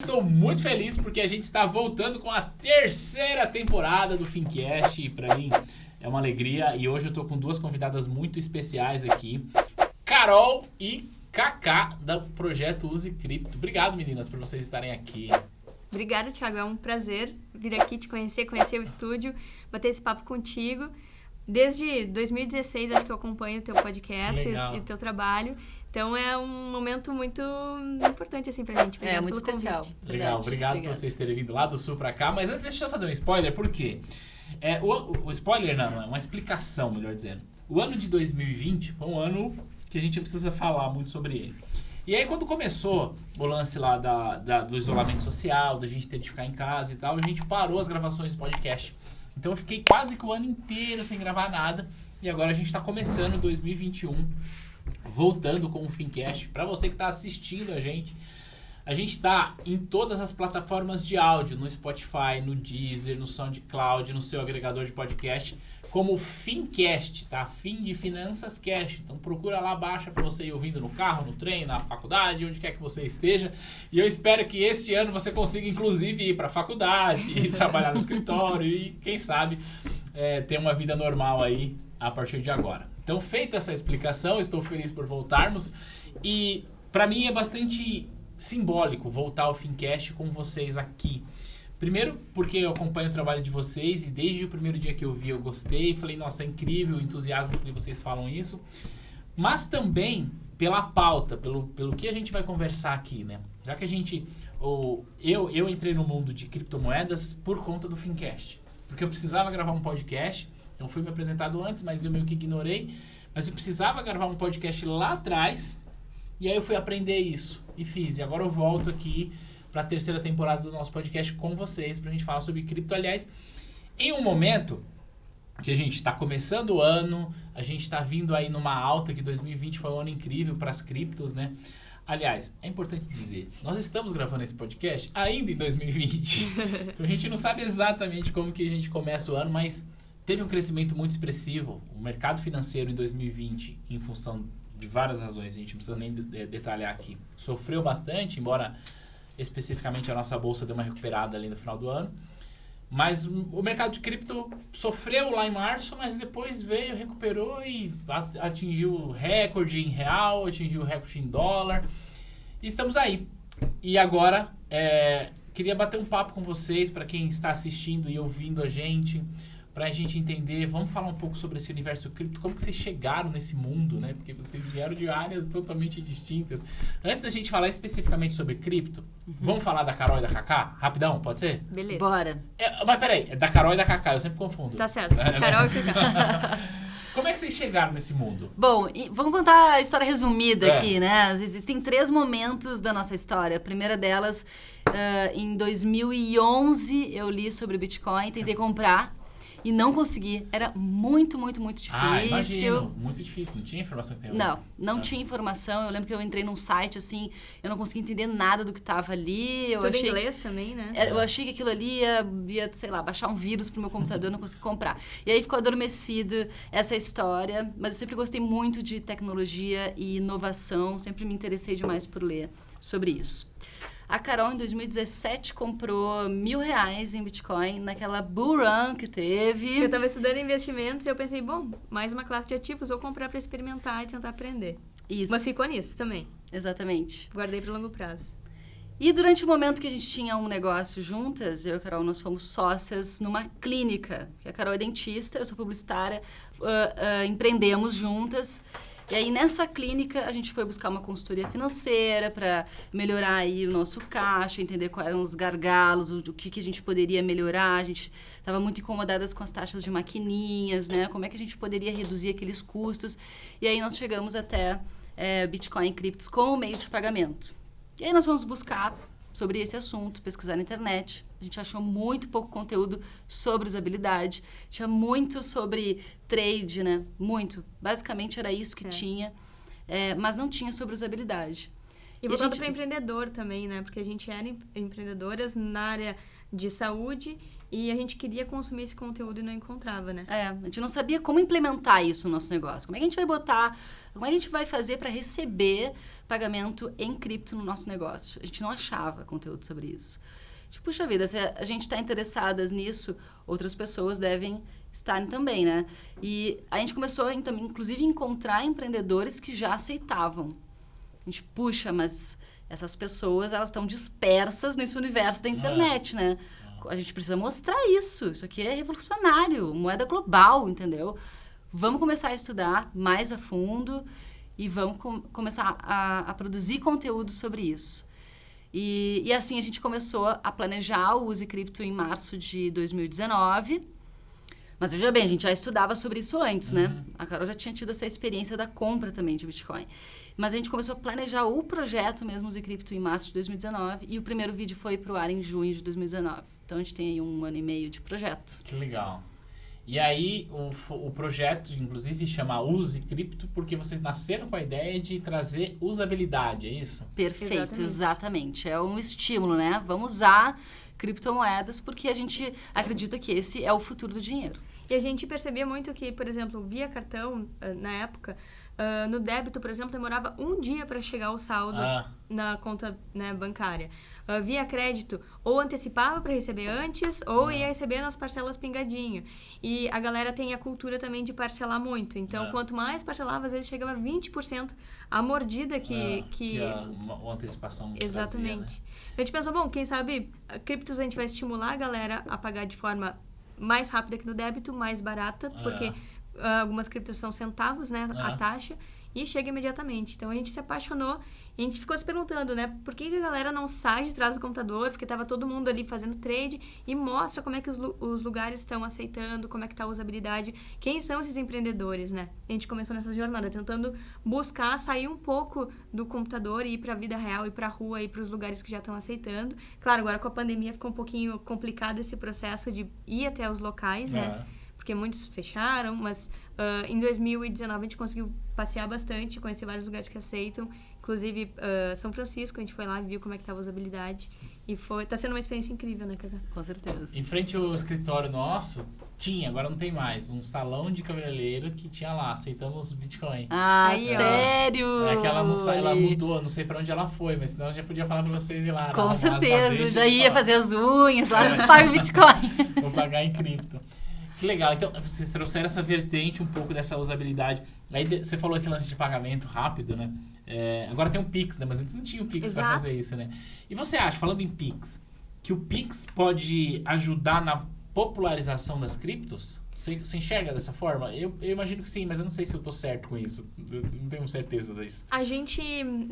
estou muito feliz porque a gente está voltando com a terceira temporada do Fincast. E para mim é uma alegria. E hoje eu estou com duas convidadas muito especiais aqui. Carol e Cacá, do projeto Use Cripto. Obrigado, meninas, por vocês estarem aqui. Obrigada, Thiago. É um prazer vir aqui te conhecer o estúdio, bater esse papo contigo. Desde 2016, acho que eu acompanho o teu podcast e o teu trabalho. Então, é um momento muito importante, assim, pra gente. Obrigada muito especial. Legal, obrigado por vocês terem vindo lá do Sul pra cá. Mas antes, deixa eu fazer um spoiler, por quê? O spoiler não, é uma explicação, melhor dizendo. O ano de 2020 foi um ano que a gente precisa falar muito sobre ele. E aí, quando começou o lance lá do isolamento social, da gente ter de ficar em casa e tal, a gente parou as gravações do podcast. Então, eu fiquei quase que o ano inteiro sem gravar nada. E agora a gente tá começando 2021, voltando com o Fincast. Para você que tá assistindo a gente tá em todas as plataformas de áudio, no Spotify, no Deezer, no SoundCloud, no seu agregador de podcast, como Fincast, tá? Fim de Finanças Cast. Então procura lá, baixa para você ir ouvindo no carro, no trem, na faculdade, onde quer que você esteja. E eu espero que este ano você consiga, inclusive, ir para a faculdade, e trabalhar no escritório e, quem sabe, ter uma vida normal aí a partir de agora. Então, feita essa explicação, estou feliz por voltarmos. E, para mim, é bastante simbólico voltar ao Fincast com vocês aqui. Primeiro, porque eu acompanho o trabalho de vocês e desde o primeiro dia que eu vi eu gostei. Falei, nossa, é incrível o entusiasmo que vocês falam isso. Mas também pela pauta, pelo que a gente vai conversar aqui, né? Já que eu entrei no mundo de criptomoedas por conta do Fincast. Porque eu precisava gravar um podcast. Não fui me apresentado antes, mas eu meio que ignorei. Mas eu precisava gravar um podcast lá atrás. E aí eu fui aprender isso e fiz. E agora eu volto aqui para a terceira temporada do nosso podcast com vocês, para a gente falar sobre cripto. Aliás, em um momento que a gente está começando o ano, a gente está vindo aí numa alta, que 2020 foi um ano incrível para as criptos, né? Aliás, é importante dizer, nós estamos gravando esse podcast ainda em 2020. Então a gente não sabe exatamente como que a gente começa o ano, mas teve um crescimento muito expressivo. O mercado financeiro em 2020, em função de várias razões, a gente não precisa nem detalhar aqui, sofreu bastante, embora especificamente a nossa bolsa deu uma recuperada ali no final do ano. Mas o mercado de cripto sofreu lá em março, mas depois veio, recuperou e atingiu o recorde em real, atingiu o recorde em dólar. E estamos aí. E agora, queria bater um papo com vocês, para quem está assistindo e ouvindo a gente, para a gente entender, vamos falar um pouco sobre esse universo cripto, como que vocês chegaram nesse mundo, né? Porque vocês vieram de áreas totalmente distintas. Antes da gente falar especificamente sobre cripto, vamos falar da Carol e da Cacá? Rapidão, pode ser? Beleza. Bora. Mas peraí, é da Carol e da Cacá, eu sempre confundo. Tá certo, Carol e Cacá. Como é que vocês chegaram nesse mundo? Bom, vamos contar a história resumida aqui, né? Existem 3 momentos da nossa história. A primeira delas, em 2011, eu li sobre Bitcoin, tentei comprar. E não consegui. Era muito, muito, muito difícil. Imagino. Muito difícil. Não tinha informação que tem hoje. Não tinha informação. Eu lembro que eu entrei num site, assim, eu não conseguia entender nada do que tava ali. Tudo em inglês também, né? Eu achei que aquilo ali ia, sei lá, baixar um vírus pro meu computador, eu não consegui comprar. E aí ficou adormecido essa história. Mas eu sempre gostei muito de tecnologia e inovação. Sempre me interessei demais por ler sobre isso. A Carol, em 2017, comprou R$1.000 em Bitcoin, naquela bull run que teve. Eu estava estudando investimentos e eu pensei, bom, mais uma classe de ativos, vou comprar para experimentar e tentar aprender. Isso. Mas ficou nisso também. Exatamente. Guardei para longo prazo. E durante o momento que a gente tinha um negócio juntas, eu e a Carol, nós fomos sócias numa clínica. A Carol é dentista, eu sou publicitária, empreendemos juntas. E aí, nessa clínica, a gente foi buscar uma consultoria financeira para melhorar aí o nosso caixa, entender quais eram os gargalos, o que a gente poderia melhorar. A gente estava muito incomodadas com as taxas de maquininhas, né? Como é que a gente poderia reduzir aqueles custos. E aí, nós chegamos até Bitcoin e criptos como meio de pagamento. E aí, nós fomos buscar sobre esse assunto, pesquisar na internet. A gente achou muito pouco conteúdo sobre usabilidade. Tinha muito sobre trade, né? Muito. Basicamente era isso que tinha, mas não tinha sobre usabilidade. E voltado para empreendedor também, né? Porque a gente era empreendedoras na área de saúde e a gente queria consumir esse conteúdo e não encontrava, né? A gente não sabia como implementar isso no nosso negócio. Como é que a gente vai como é que a gente vai fazer para receber pagamento em cripto no nosso negócio? A gente não achava conteúdo sobre isso. Puxa vida, se a gente está interessadas nisso, outras pessoas devem estar também, né? E a gente começou, inclusive, a encontrar empreendedores que já aceitavam. A gente, mas essas pessoas, elas estão dispersas nesse universo da internet, né? A gente precisa mostrar isso. Isso aqui é revolucionário, moeda global, entendeu? Vamos começar a estudar mais a fundo e vamos começar a produzir conteúdo sobre isso. E assim a gente começou a planejar o Use Cripto em março de 2019. Mas veja bem, a gente já estudava sobre isso antes, né? A Carol já tinha tido essa experiência da compra também de Bitcoin. Mas a gente começou a planejar o projeto mesmo Use Cripto em março de 2019 e o primeiro vídeo foi pro ar em junho de 2019. Então a gente tem aí 1 ano e meio de projeto. Que legal. E aí o projeto, inclusive, chama Use Cripto porque vocês nasceram com a ideia de trazer usabilidade, é isso? Perfeito, exatamente. É um estímulo, né? Vamos usar criptomoedas porque a gente acredita que esse é o futuro do dinheiro. E a gente percebia muito que, por exemplo, via cartão, na época, no débito, por exemplo, demorava 1 dia para chegar o saldo na conta, né, bancária. Via crédito, ou antecipava para receber antes, ou ia receber nas parcelas pingadinho. E a galera tem a cultura também de parcelar muito. Então, quanto mais parcelava, às vezes chegava a 20% a mordida que uma antecipação. Exatamente. Trazia, né? A gente pensou, bom, quem sabe criptos a gente vai estimular a galera a pagar de forma mais rápida que no débito, mais barata, porque algumas criptos são centavos, né, a taxa, e chega imediatamente. Então, a gente se apaixonou e a gente ficou se perguntando, né, por que a galera não sai de trás do computador, porque tava todo mundo ali fazendo trade e mostra como é que os lugares estão aceitando, como é que tá a usabilidade, quem são esses empreendedores, né? A gente começou nessa jornada tentando buscar sair um pouco do computador e ir para a vida real, ir para a rua, ir para os lugares que já estão aceitando. Claro, agora com a pandemia ficou um pouquinho complicado esse processo de ir até os locais, né? Porque muitos fecharam, mas em 2019 a gente conseguiu passear bastante, conhecer vários lugares que aceitam. Inclusive, São Francisco, a gente foi lá e viu como é que estava a usabilidade. E tá sendo uma experiência incrível, né, Cacá? Com certeza. Em frente ao escritório nosso, agora não tem mais, um salão de cabeleireiro que tinha lá, aceitamos Bitcoin. Aí, sério? É que ela mudou, não sei pra onde ela foi, mas senão eu já podia falar pra vocês ir lá. Com certeza, já ia fazer as unhas lá no Pago Bitcoin. Vou pagar em cripto. Que legal, então vocês trouxeram essa vertente um pouco dessa usabilidade. Aí você falou esse lance de pagamento rápido, né? Agora tem o Pix, né? Mas antes não tinha o Pix para fazer isso, né? E você acha, falando em Pix, que o Pix pode ajudar na popularização das criptos? Você enxerga dessa forma? Eu imagino que sim, mas eu não sei se eu tô certo com isso. Eu não tenho certeza disso. A gente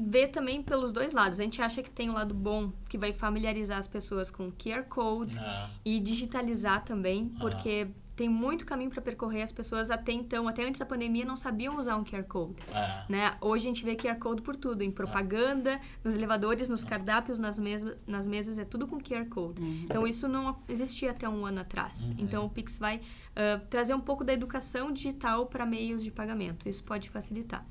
vê também pelos dois lados. A gente acha que tem um lado bom, que vai familiarizar as pessoas com QR Code e digitalizar também, porque tem muito caminho para percorrer. As pessoas até então, até antes da pandemia, não sabiam usar um QR Code. Né? Hoje a gente vê QR Code por tudo, em propaganda, nos elevadores, nos cardápios, nas mesas, é tudo com QR Code. Então isso não existia até 1 ano atrás. Então o Pix vai trazer um pouco da educação digital para meios de pagamento. Isso pode facilitar.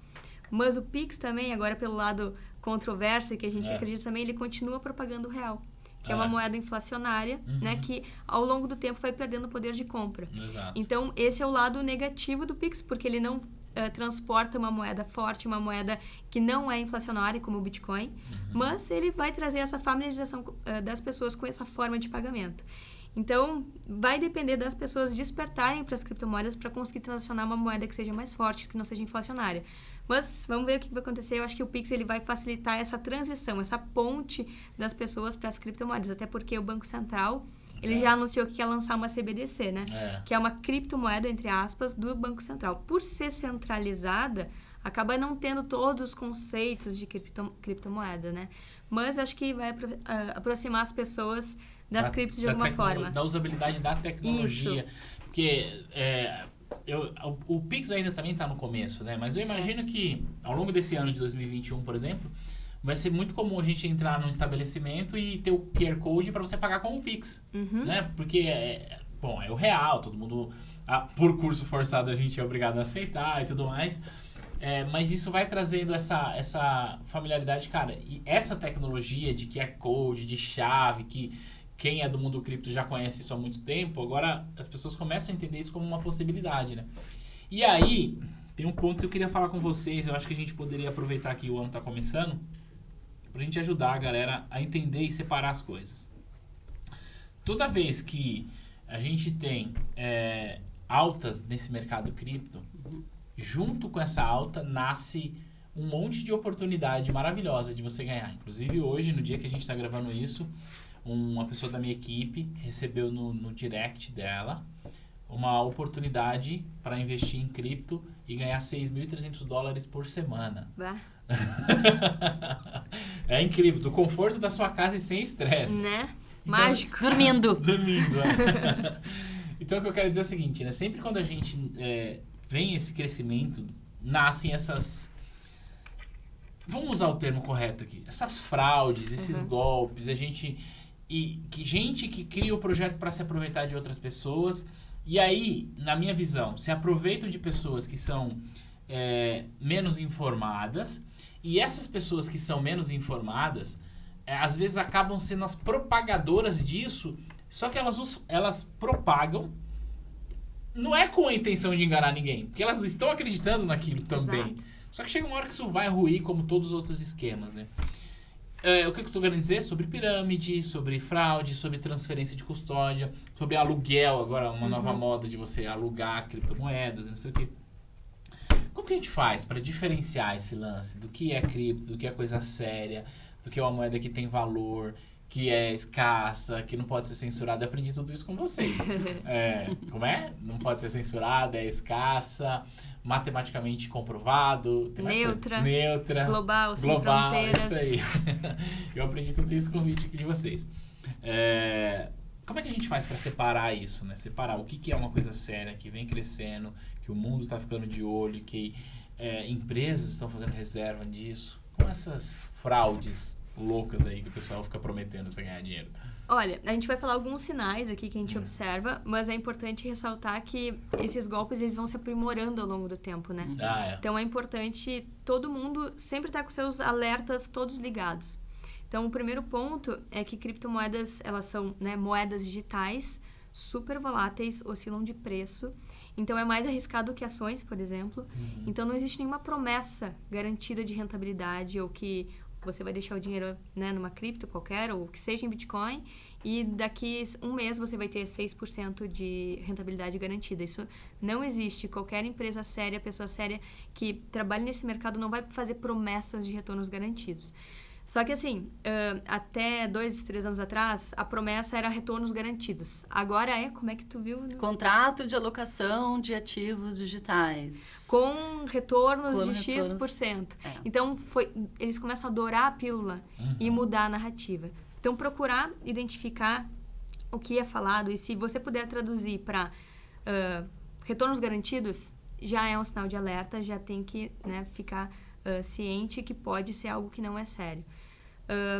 Mas o Pix também, agora pelo lado controverso, que a gente acredita também, ele continua propagando o real. Que é uma moeda inflacionária, né, que ao longo do tempo vai perdendo o poder de compra. Exato. Então, esse é o lado negativo do Pix, porque ele não transporta uma moeda forte, uma moeda que não é inflacionária, como o Bitcoin, mas ele vai trazer essa familiarização das pessoas com essa forma de pagamento. Então, vai depender das pessoas despertarem para as criptomoedas para conseguir transacionar uma moeda que seja mais forte, que não seja inflacionária. Mas vamos ver o que vai acontecer. Eu acho que o Pix ele vai facilitar essa transição, essa ponte das pessoas para as criptomoedas. Até porque o Banco Central ele já anunciou que quer lançar uma CBDC, né? Que é uma criptomoeda, entre aspas, do Banco Central. Por ser centralizada, acaba não tendo todos os conceitos de criptomoeda, né? Mas eu acho que vai aproximar as pessoas das criptos de alguma forma. Da usabilidade da tecnologia. Isso. Porque o Pix ainda também está no começo, né? Mas eu imagino que ao longo desse ano de 2021, por exemplo, vai ser muito comum a gente entrar num estabelecimento e ter o QR Code para você pagar com o Pix, né? Porque, é o real, todo mundo, por curso forçado, a gente é obrigado a aceitar e tudo mais. Mas isso vai trazendo essa familiaridade, cara. E essa tecnologia de QR Code, de chave, que quem é do mundo cripto já conhece isso há muito tempo, agora as pessoas começam a entender isso como uma possibilidade, né? E aí, tem um ponto que eu queria falar com vocês, eu acho que a gente poderia aproveitar que o ano tá começando, pra gente ajudar a galera a entender e separar as coisas. Toda vez que a gente tem altas nesse mercado cripto, junto com essa alta nasce um monte de oportunidade maravilhosa de você ganhar. Inclusive hoje, no dia que a gente está gravando isso, uma pessoa da minha equipe recebeu no direct dela uma oportunidade para investir em cripto e ganhar $6.300 por semana. Bah. É incrível, do conforto da sua casa e sem estresse. Né? Então, Mágico. Dormindo. Então o que eu quero dizer é o seguinte, né? Sempre quando a gente vem esse crescimento, nascem essas... Vamos usar o termo correto aqui. Essas fraudes, esses golpes, gente que cria o projeto para se aproveitar de outras pessoas. E aí, na minha visão, se aproveitam de pessoas que são menos informadas. E essas pessoas que são menos informadas, às vezes acabam sendo as propagadoras disso. Só que elas propagam, não é com a intenção de enganar ninguém, porque elas estão acreditando naquilo também. Exato. Só que chega uma hora que isso vai ruir, como todos os outros esquemas, né? O que eu estou querendo dizer? Sobre pirâmide, sobre fraude, sobre transferência de custódia, sobre aluguel, agora uma nova moda de você alugar criptomoedas, não sei o quê. Como que a gente faz para diferenciar esse lance do que é cripto, do que é coisa séria, do que é uma moeda que tem valor, que é escassa, que não pode ser censurada? Eu aprendi tudo isso com vocês. Como é? Não pode ser censurada, é escassa, matematicamente comprovado. Tem mais neutra. Global, sem fronteiras. Isso aí. Eu aprendi tudo isso com o vídeo aqui de vocês. Como é que a gente faz para separar isso, né? Separar o que é uma coisa séria, que vem crescendo, que o mundo está ficando de olho, que empresas estão fazendo reserva disso, com essas fraudes loucas aí que o pessoal fica prometendo pra você ganhar dinheiro. Olha, a gente vai falar alguns sinais aqui que a gente observa, mas é importante ressaltar que esses golpes eles vão se aprimorando ao longo do tempo, né? Então é importante todo mundo sempre estar com seus alertas todos ligados. Então o primeiro ponto é que criptomoedas, elas são, né, moedas digitais, super voláteis, oscilam de preço. Então é mais arriscado que ações, por exemplo. Então não existe nenhuma promessa garantida de rentabilidade ou que você vai deixar o dinheiro, né, numa cripto qualquer, ou que seja em Bitcoin, e daqui um mês você vai ter 6% de rentabilidade garantida. Isso não existe. Qualquer empresa séria, pessoa séria que trabalhe nesse mercado não vai fazer promessas de retornos garantidos. Só que assim, até 2, 3 anos atrás, a promessa era retornos garantidos. Agora como é que tu viu? Contrato de alocação de ativos digitais. Com retornos de X%. Então, eles começam a adorar a pílula e mudar a narrativa. Então, procurar identificar o que é falado e se você puder traduzir para retornos garantidos, já é um sinal de alerta, já tem que, né, ficar ciente que pode ser algo que não é sério.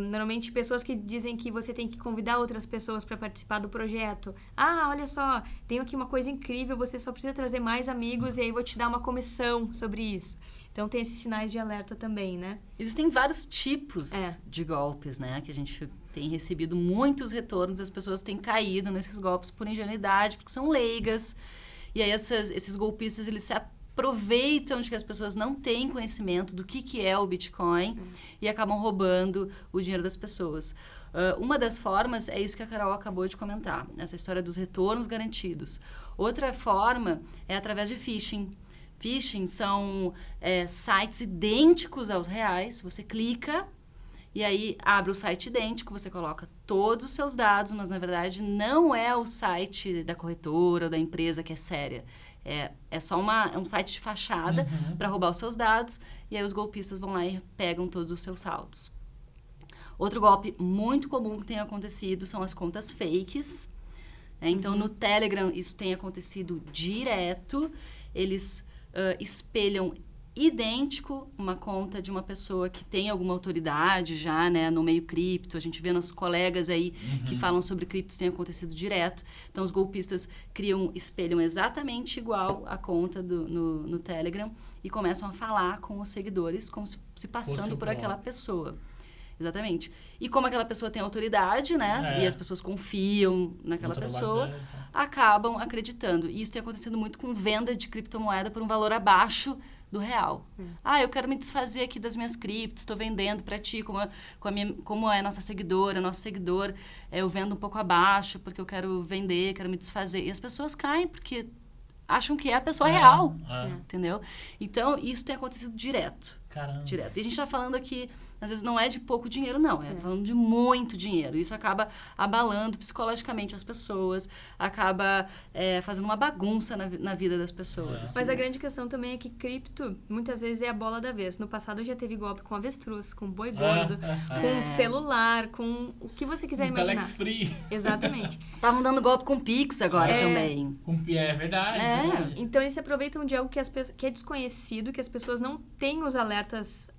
Normalmente pessoas que dizem que você tem que convidar outras pessoas para participar do projeto. Olha só, tenho aqui uma coisa incrível, você só precisa trazer mais amigos e aí vou te dar uma comissão sobre isso. Então tem esses sinais de alerta também, né? Existem vários tipos de golpes, né? Que a gente tem recebido muitos retornos, as pessoas têm caído nesses golpes por ingenuidade, porque são leigas. E aí esses golpistas, eles se aproveitam de que as pessoas não têm conhecimento do que é o Bitcoin e acabam roubando o dinheiro das pessoas. Uma das formas é isso que a Carol acabou de comentar, essa história dos retornos garantidos. Outra forma é através de phishing. Phishing são sites idênticos aos reais, você clica e aí abre o site idêntico, você coloca todos os seus dados, mas na verdade não é o site da corretora ou da empresa que é séria. É só um site de fachada para roubar os seus dados e aí os golpistas vão lá e pegam todos os seus saldos. Outro golpe muito comum que tem acontecido são as contas fakes. Então, no Telegram, isso tem acontecido direto. Eles espelham idêntico uma conta de uma pessoa que tem alguma autoridade já, né, no meio cripto. A gente vê nossos colegas aí que falam sobre criptos, tem acontecido direto. Então, os golpistas espelham exatamente igual a conta no Telegram e começam a falar com os seguidores como se passando por aquela pessoa. Exatamente. E como aquela pessoa tem autoridade, né? E as pessoas confiam naquela pessoa, acabam acreditando. E isso tem acontecido muito com venda de criptomoeda por um valor abaixo do real. Eu quero me desfazer aqui das minhas criptos, estou vendendo para ti, como é nossa seguidora, nosso seguidor, eu vendo um pouco abaixo porque eu quero vender, quero me desfazer. E as pessoas caem porque acham que é a pessoa real, entendeu? Então, isso tem acontecido direto. Caramba. Direto. E a gente está falando aqui, às vezes não é de pouco dinheiro, não. É falando de muito dinheiro. Isso acaba abalando psicologicamente as pessoas, acaba fazendo uma bagunça na vida das pessoas. Assim, Mas a grande questão também é que cripto, muitas vezes, é a bola da vez. No passado já teve golpe com avestruz, com boi gordo, com celular, com o que você quiser imaginar. Telex free. Exatamente. Estavam dando golpe com Pix agora também. É verdade. Então, eles se aproveitam de algo que é desconhecido, que as pessoas não têm os alertas,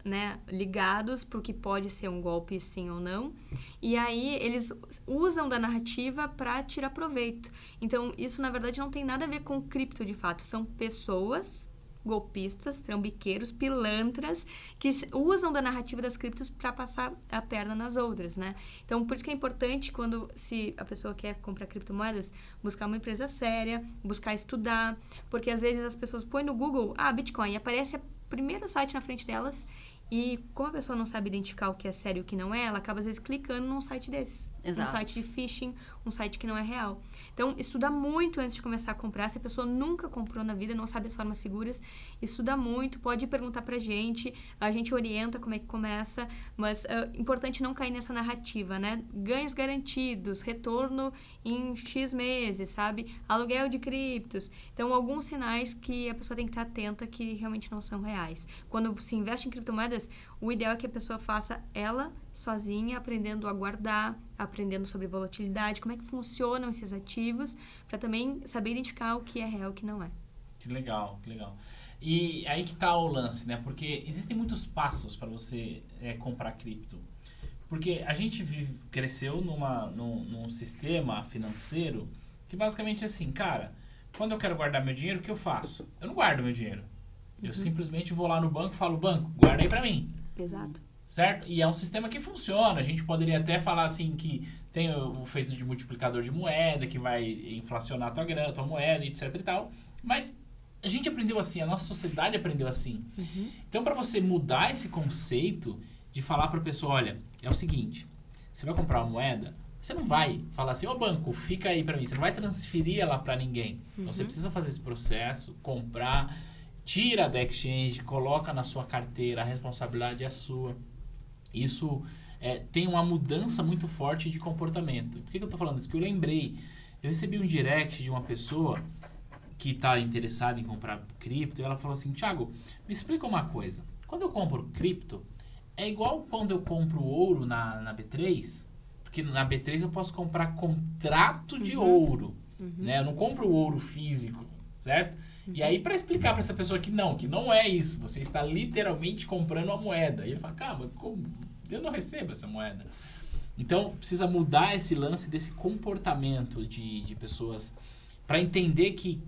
né, ligados para o que pode ser um golpe, sim ou não. E aí, eles usam da narrativa para tirar proveito. Então, isso, na verdade, não tem nada a ver com cripto, de fato. São pessoas golpistas, trambiqueiros, pilantras, que usam da narrativa das criptos para passar a perna nas outras, né? Então, por isso que é importante se a pessoa quer comprar criptomoedas, buscar uma empresa séria, buscar estudar, porque às vezes as pessoas põem no Google, Bitcoin, e aparece o primeiro site na frente delas. E como a pessoa não sabe identificar o que é sério e o que não é, ela acaba, às vezes, clicando num site desses. Exato. Um site de phishing, um site que não é real. Então, estuda muito antes de começar a comprar. Se a pessoa nunca comprou na vida, não sabe as formas seguras, estuda muito, pode perguntar pra gente, a gente orienta como é que começa, mas é importante não cair nessa narrativa, né? Ganhos garantidos, retorno em X meses, sabe? Aluguel de criptos. Então, alguns sinais que a pessoa tem que estar atenta que realmente não são reais. Quando se investe em criptomoedas, o ideal é que a pessoa faça ela sozinha, aprendendo a guardar, aprendendo sobre volatilidade, como é que funcionam esses ativos, para também saber identificar o que é real e o que não é. Que legal, que legal. E aí que tá o lance, né? Porque existem muitos passos para você comprar cripto. Porque a gente cresceu num sistema financeiro que basicamente é assim, cara, quando eu quero guardar meu dinheiro, o que eu faço? Eu não guardo meu dinheiro. Eu simplesmente vou lá no banco e falo, banco, guarda aí pra mim. Exato. Certo? E é um sistema que funciona. A gente poderia até falar assim que tem o feito de multiplicador de moeda, que vai inflacionar a tua moeda, etc e tal. Mas a gente aprendeu assim, a nossa sociedade aprendeu assim. Então, para você mudar esse conceito de falar pra pessoa, olha, é o seguinte, você vai comprar uma moeda, você não vai falar assim, banco, fica aí pra mim. Você não vai transferir ela pra ninguém. Então, você precisa fazer esse processo, comprar, tira da exchange, coloca na sua carteira, a responsabilidade é sua. Isso tem uma mudança muito forte de comportamento. Por que eu tô falando isso? Porque eu lembrei, eu recebi um direct de uma pessoa que está interessada em comprar cripto e ela falou assim, Thiago, me explica uma coisa. Quando eu compro cripto, é igual quando eu compro ouro na B3? Porque na B3 eu posso comprar contrato de ouro, né? Eu não compro ouro físico, certo? E aí, para explicar para essa pessoa que não é isso, você está literalmente comprando uma moeda. E ele fala, cara, como? Eu não recebo essa moeda. Então, precisa mudar esse lance desse comportamento de pessoas para entender que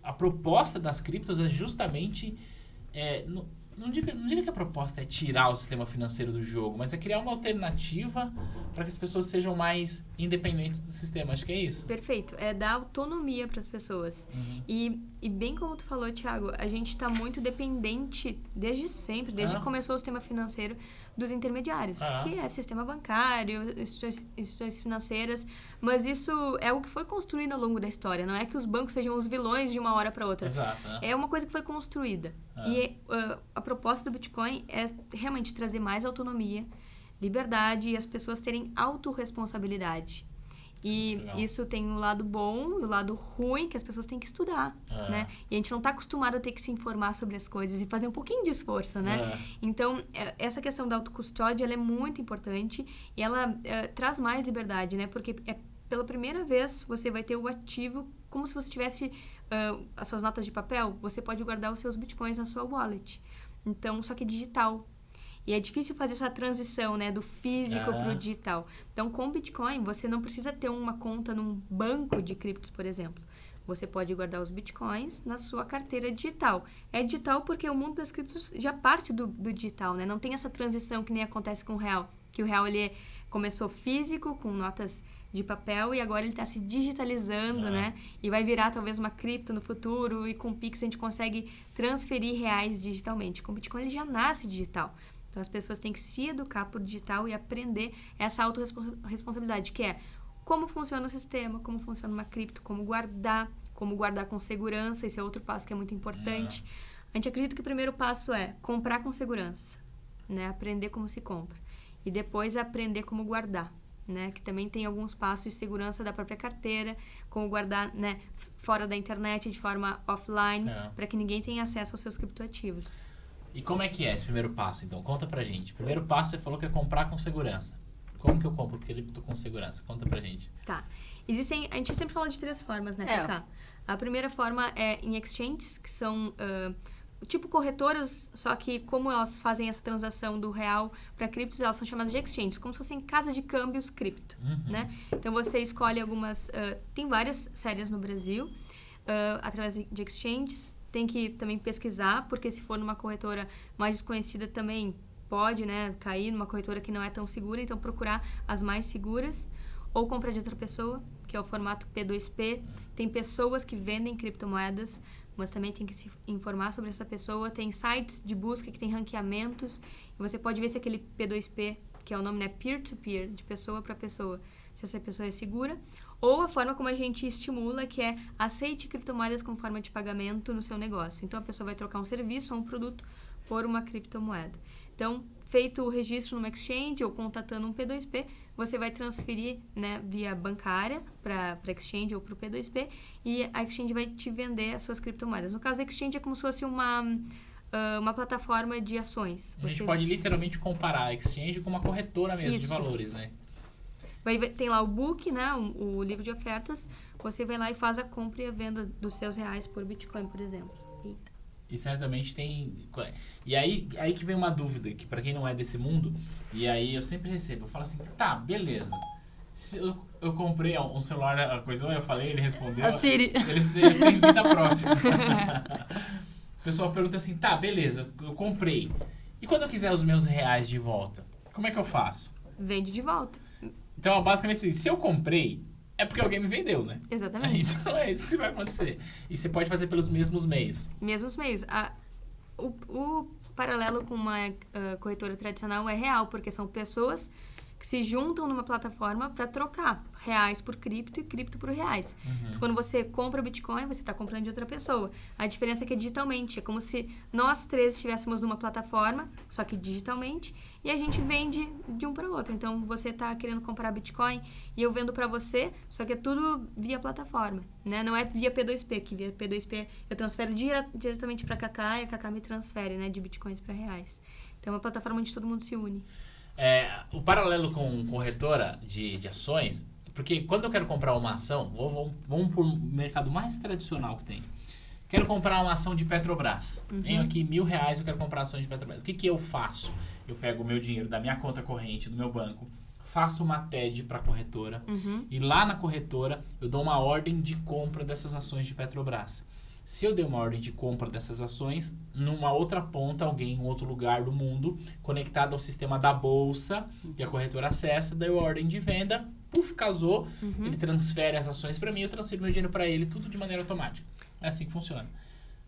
a proposta das criptos é justamente... Não diria que a proposta é tirar o sistema financeiro do jogo, mas é criar uma alternativa para que as pessoas sejam mais independentes do sistema. Acho que é isso. Perfeito. É dar autonomia para as pessoas. E bem como tu falou, Thiago, a gente está muito dependente desde sempre, desde que começou o sistema financeiro, dos intermediários, que é sistema bancário, instituições financeiras, mas isso é o que foi construído ao longo da história, não é que os bancos sejam os vilões de uma hora para outra. Exato. É uma coisa que foi construída. E a proposta do Bitcoin é realmente trazer mais autonomia, liberdade e as pessoas terem autorresponsabilidade. E isso tem o lado bom e o lado ruim que as pessoas têm que estudar, né? E a gente não está acostumado a ter que se informar sobre as coisas e fazer um pouquinho de esforço, né? Então, essa questão da autocustódia, ela é muito importante e ela traz mais liberdade, né? Porque pela primeira vez você vai ter o ativo como se você estivesse as suas notas de papel, você pode guardar os seus bitcoins na sua wallet. Então, só que digital. E é difícil fazer essa transição, né, do físico para o digital. Então, com Bitcoin, você não precisa ter uma conta num banco de criptos, por exemplo. Você pode guardar os Bitcoins na sua carteira digital. É digital porque o mundo das criptos já parte do digital, né? Não tem essa transição que nem acontece com o real. Que o real, ele começou físico, com notas de papel, e agora ele está se digitalizando, né? E vai virar talvez uma cripto no futuro, e com o Pix a gente consegue transferir reais digitalmente. Com o Bitcoin ele já nasce digital. Então as pessoas têm que se educar por digital e aprender essa autorresponsabilidade, que é como funciona o sistema, como funciona uma cripto, como guardar com segurança. Esse é outro passo que é muito importante. A gente acredita que o primeiro passo é comprar com segurança, né? Aprender como se compra. E depois aprender como guardar. Né, que também tem alguns passos de segurança da própria carteira, como guardar, né, fora da internet, de forma offline, para que ninguém tenha acesso aos seus criptoativos. E como é que é esse primeiro passo, então? Conta pra gente. Primeiro passo, você falou que é comprar com segurança. Como que eu compro cripto com segurança? Conta pra gente. Tá. A gente sempre fala de 3 formas, né, Cacá? A primeira forma é em exchanges, que são... tipo corretoras, só que como elas fazem essa transação do real para criptos, elas são chamadas de exchanges, como se fossem casa de câmbios cripto, né? Então você escolhe algumas, tem várias séries no Brasil, através de exchanges, tem que também pesquisar, porque se for numa corretora mais desconhecida também pode, né, cair numa corretora que não é tão segura, então procurar as mais seguras, ou comprar de outra pessoa, que é o formato P2P. Tem pessoas que vendem criptomoedas, mas também tem que se informar sobre essa pessoa. Tem sites de busca que tem ranqueamentos, e você pode ver se aquele P2P, que é o nome, né, peer-to-peer, de pessoa para pessoa, se essa pessoa é segura. Ou a forma como a gente estimula, que é aceite criptomoedas como forma de pagamento no seu negócio. Então, a pessoa vai trocar um serviço ou um produto por uma criptomoeda. Então, feito o registro numa exchange ou contatando um P2P, você vai transferir, né, via bancária para exchange ou para o P2P, e a exchange vai te vender as suas criptomoedas. No caso, a exchange é como se fosse uma plataforma de ações. A gente pode literalmente comparar a exchange com uma corretora mesmo de valores, né? Tem lá o book, né, o livro de ofertas, você vai lá e faz a compra e a venda dos seus reais por Bitcoin, por exemplo. Eita. E certamente tem... E aí que vem uma dúvida, que pra quem não é desse mundo, e aí eu sempre recebo, eu falo assim, tá, beleza. Se eu comprei um celular, a coisa, eu falei, ele respondeu. A Siri. Eles têm vida própria. O pessoal pergunta assim, tá, beleza, eu comprei. E quando eu quiser os meus reais de volta, como é que eu faço? Vende de volta. Então, basicamente assim, se eu comprei, é porque alguém me vendeu, né? Exatamente. Então é isso que vai acontecer. E você pode fazer pelos mesmos meios. Mesmos meios. O paralelo com uma corretora tradicional é real, porque são pessoas que se juntam numa plataforma para trocar reais por cripto e cripto por reais. Então, quando você compra Bitcoin, você está comprando de outra pessoa. A diferença é que é digitalmente. É como se nós 3 estivéssemos numa plataforma, só que digitalmente, e a gente vende de um para o outro. Então, você está querendo comprar Bitcoin e eu vendo para você, só que é tudo via plataforma, né? Não é via P2P, que via P2P eu transfero diretamente para a Cacá e a Cacá me transfere, né, de Bitcoins para reais. Então, é uma plataforma onde todo mundo se une. O paralelo com corretora de ações, porque quando eu quero comprar uma ação, vamos por mercado mais tradicional que tem. Quero comprar uma ação de Petrobras. Tenho aqui R$1.000, eu quero comprar ações de Petrobras. O que eu faço? Eu pego o meu dinheiro da minha conta corrente, do meu banco, faço uma TED para a corretora, e lá na corretora eu dou uma ordem de compra dessas ações de Petrobras. Se eu der uma ordem de compra dessas ações, numa outra ponta, alguém em outro lugar do mundo, conectado ao sistema da bolsa, e a corretora acessa, deu a ordem de venda, casou, ele transfere as ações para mim, eu transfiro meu dinheiro para ele, tudo de maneira automática. É assim que funciona.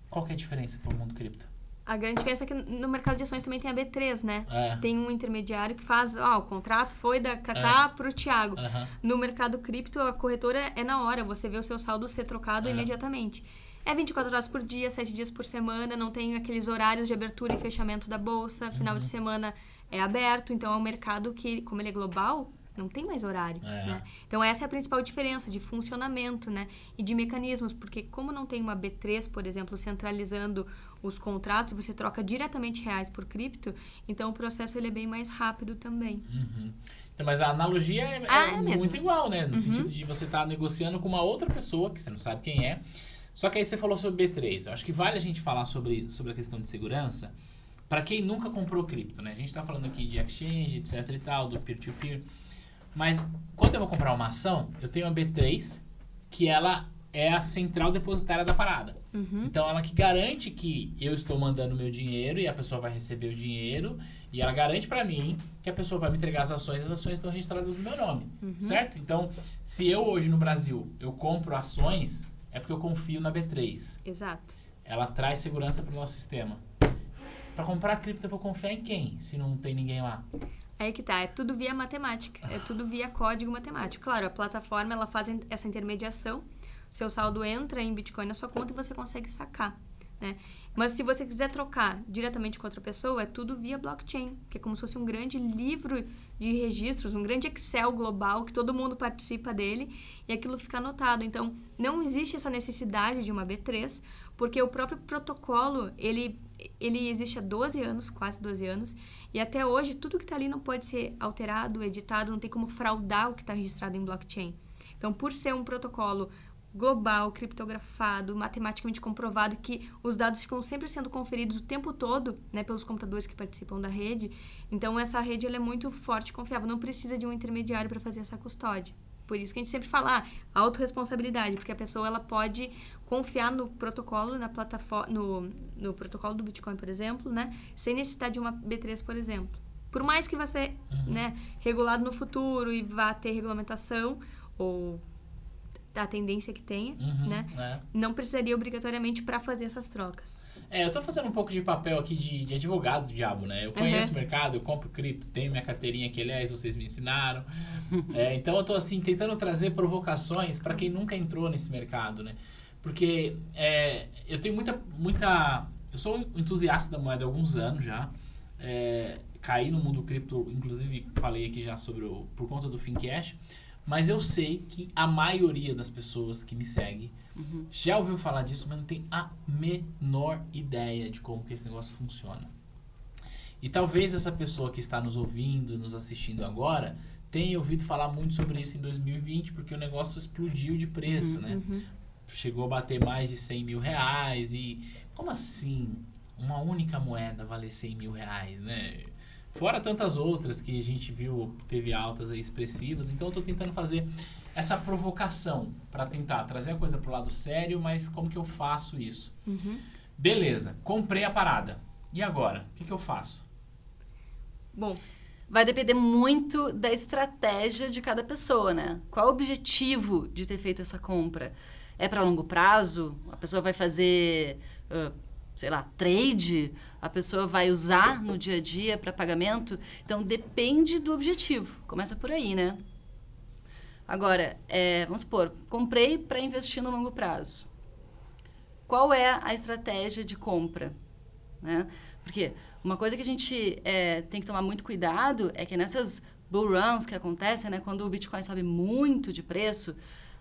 Qual que é a diferença para o mundo cripto? A grande diferença é que no mercado de ações também tem a B3, né? Tem um intermediário que faz, o contrato foi da Cacá pro Thiago. No mercado cripto, a corretora é na hora, você vê o seu saldo ser trocado imediatamente. É 24 horas por dia, 7 dias por semana, não tem aqueles horários de abertura e fechamento da bolsa, final de semana é aberto, então é um mercado que, como ele é global, não tem mais horário, né? Então essa é a principal diferença de funcionamento, né? E de mecanismos, porque como não tem uma B3, por exemplo, centralizando os contratos, você troca diretamente reais por cripto, então o processo ele é bem mais rápido também. Então, mas a analogia é muito igual, né? No sentido de você estar negociando com uma outra pessoa, que você não sabe quem é, Só que aí você falou sobre B3. Eu acho que vale a gente falar sobre a questão de segurança para quem nunca comprou cripto, né? A gente está falando aqui de exchange, etc e tal, do peer-to-peer. Mas quando eu vou comprar uma ação, eu tenho a B3, que ela é a central depositária da parada. Então, ela que garante que eu estou mandando meu dinheiro e a pessoa vai receber o dinheiro. E ela garante para mim que a pessoa vai me entregar as ações estão registradas no meu nome. Certo? Então, se eu hoje no Brasil, eu compro ações, é porque eu confio na B3. Exato. Ela traz segurança para o nosso sistema. Para comprar cripto, eu vou confiar em quem, se não tem ninguém lá? Aí que tá, é tudo via matemática, é tudo via código matemático. Claro, a plataforma, ela faz essa intermediação, seu saldo entra em Bitcoin na sua conta e você consegue sacar, né? Mas se você quiser trocar diretamente com outra pessoa, é tudo via blockchain, que é como se fosse um grande livro de registros, um grande Excel global, que todo mundo participa dele, e aquilo fica anotado. Então, não existe essa necessidade de uma B3, porque o próprio protocolo, ele existe há 12 anos, quase 12 anos, e até hoje tudo que está ali não pode ser alterado, editado, não tem como fraudar o que está registrado em blockchain. Então, por ser um protocolo global, criptografado, matematicamente comprovado, que os dados ficam sempre sendo conferidos o tempo todo, né, pelos computadores que participam da rede, então essa rede ela é muito forte e confiável, não precisa de um intermediário para fazer essa custódia. Por isso que a gente sempre fala autorresponsabilidade, porque a pessoa ela pode confiar no protocolo, na plataforma, no protocolo do Bitcoin, por exemplo, né, sem necessidade de uma B3, por exemplo. Por mais que vá ser né, regulado no futuro e vá ter regulamentação, ou a tendência que tenha, né, não precisaria obrigatoriamente para fazer essas trocas. Eu tô fazendo um pouco de papel aqui de advogado do diabo, né? Eu conheço o mercado, eu compro cripto, tenho minha carteirinha que, aliás, vocês me ensinaram. Então eu tô, assim, tentando trazer provocações para quem nunca entrou nesse mercado, né? Porque eu tenho muita... Eu sou um entusiasta da moeda há alguns anos já. Caí no mundo cripto, inclusive falei aqui já sobre por conta do Fincash. Mas eu sei que a maioria das pessoas que me segue já ouviu falar disso, mas não tem a menor ideia de como que esse negócio funciona. E talvez essa pessoa que está nos ouvindo, nos assistindo agora, tenha ouvido falar muito sobre isso em 2020, porque o negócio explodiu de preço, né? Chegou a bater mais de 100 mil reais e... Como assim uma única moeda valer 100 mil reais, né? Fora tantas outras que a gente viu, teve altas aí expressivas. Então eu tô tentando fazer essa provocação para tentar trazer a coisa pro lado sério, mas como que eu faço isso? Beleza, comprei a parada. E agora? O que eu faço? Bom, vai depender muito da estratégia de cada pessoa, né? Qual é o objetivo de ter feito essa compra? É para longo prazo? A pessoa vai fazer... sei lá, trade, a pessoa vai usar no dia a dia para pagamento. Então, depende do objetivo. Começa por aí, né? Agora, vamos supor, comprei para investir no longo prazo. Qual é a estratégia de compra? Né? Porque uma coisa que a gente tem que tomar muito cuidado é que nessas bull runs que acontecem, né, quando o Bitcoin sobe muito de preço,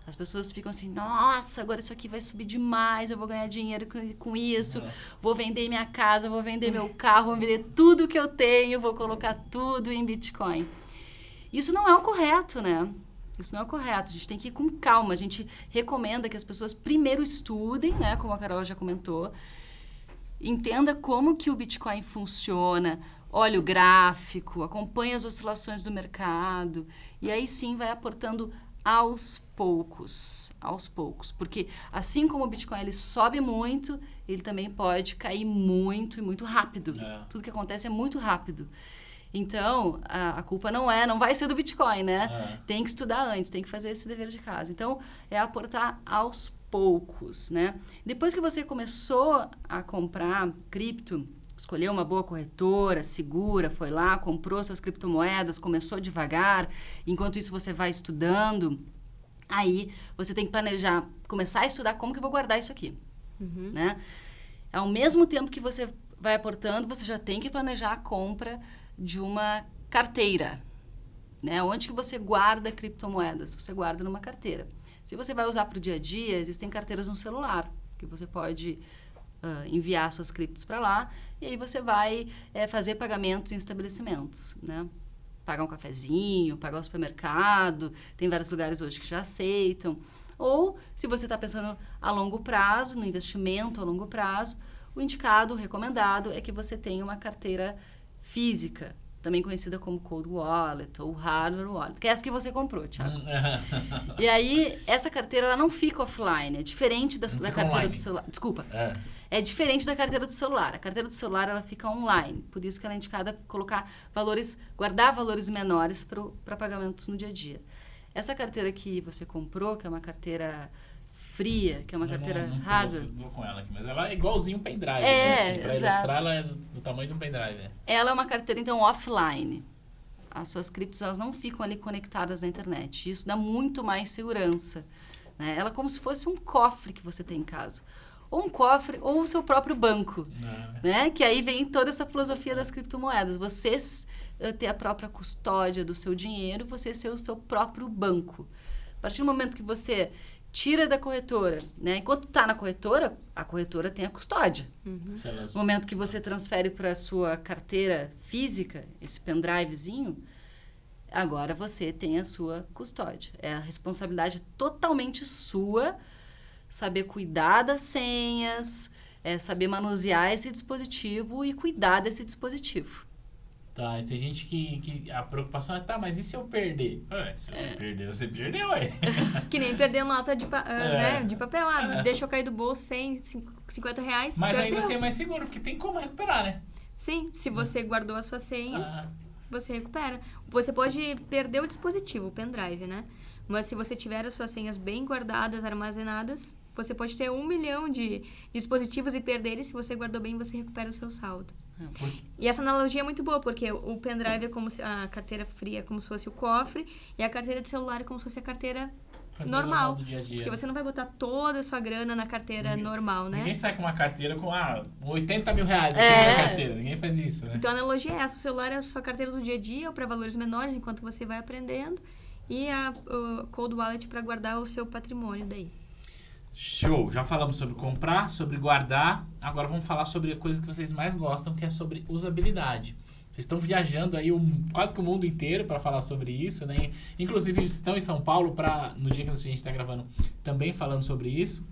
as pessoas ficam assim, nossa, agora isso aqui vai subir demais, eu vou ganhar dinheiro com isso, vou vender minha casa, vou vender meu carro, vou vender tudo que eu tenho, vou colocar tudo em Bitcoin. Isso não é o correto, né? Isso não é o correto, a gente tem que ir com calma, a gente recomenda que as pessoas primeiro estudem, né, como a Carol já comentou, entenda como que o Bitcoin funciona, olhe o gráfico, acompanhe as oscilações do mercado, e aí sim vai aportando aos poucos, porque assim como o Bitcoin ele sobe muito, ele também pode cair muito e muito rápido. Tudo que acontece é muito rápido. Então, a culpa não vai ser do Bitcoin, né? Tem que estudar antes, tem que fazer esse dever de casa. Então, é aportar aos poucos, né? Depois que você começou a comprar cripto, escolheu uma boa corretora, segura, foi lá, comprou suas criptomoedas, começou devagar, enquanto isso você vai estudando, aí você tem que planejar, começar a estudar como que eu vou guardar isso aqui, né? Ao mesmo tempo que você vai aportando, você já tem que planejar a compra de uma carteira, né? Onde que você guarda criptomoedas? Você guarda numa carteira. Se você vai usar para o dia a dia, existem carteiras no celular, que você pode enviar suas criptos para lá, e aí você vai fazer pagamentos em estabelecimentos, né? Pagar um cafezinho, pagar o supermercado, tem vários lugares hoje que já aceitam. Ou, se você está pensando a longo prazo, no investimento a longo prazo, o indicado, o recomendado, é que você tenha uma carteira física, também conhecida como Cold Wallet ou Hardware Wallet, que é essa que você comprou, Thiago. E aí, essa carteira ela não fica offline, é diferente da carteira online. do celular. Desculpa. É diferente da carteira do celular. A carteira do celular ela fica online, por isso que ela é indicada colocar valores, guardar valores menores para pagamentos no dia a dia. Essa carteira que você comprou, que é uma carteira fria, que é uma carteira hardware. Não com ela aqui, mas ela é igualzinho um pendrive. Para ilustrar, ela é do tamanho de um pendrive. Ela é uma carteira, então, offline. As suas criptos, elas não ficam ali conectadas na internet. Isso dá muito mais segurança. Né? Ela é como se fosse um cofre que você tem em casa. Ou um cofre, ou o seu próprio banco. Né? Que aí vem toda essa filosofia das criptomoedas. Você ter a própria custódia do seu dinheiro, você ser o seu próprio banco. A partir do momento que você tira da corretora, né? Enquanto está na corretora, a corretora tem a custódia. No momento que você transfere para a sua carteira física, esse pendrivezinho, agora você tem a sua custódia. É a responsabilidade totalmente sua, saber cuidar das senhas, saber manusear esse dispositivo e cuidar desse dispositivo. Tá, tem gente que a preocupação é, mas e se eu perder? Se você perder, você perdeu, Que nem perder nota de papel. Deixa eu cair do bolso 100, 50 reais. Mas perdeu. ainda assim é mais seguro, porque tem como recuperar, né? Sim, se você guardou as suas senhas, você recupera. Você pode perder o dispositivo, o pendrive, né? Mas se você tiver as suas senhas bem guardadas, armazenadas, você pode ter 1 milhão de dispositivos e perder eles. Se você guardou bem, você recupera o seu saldo. E essa analogia é muito boa, porque o pendrive é como se a carteira fria é como se fosse o cofre, e a carteira de celular é como se fosse a carteira normal. Do dia a dia. Porque você não vai botar toda a sua grana na carteira normal, né? Ninguém sai com uma carteira com 80 mil reais na carteira. Ninguém faz isso, né? Então a analogia é essa: o celular é a sua carteira do dia a dia, ou para valores menores, enquanto você vai aprendendo, e a Cold Wallet para guardar o seu patrimônio daí. Show! Já falamos sobre comprar, sobre guardar. Agora vamos falar sobre a coisa que vocês mais gostam, que é sobre usabilidade. Vocês estão viajando aí quase que o mundo inteiro para falar sobre isso, né? Inclusive estão em São Paulo no dia que a gente está gravando também falando sobre isso.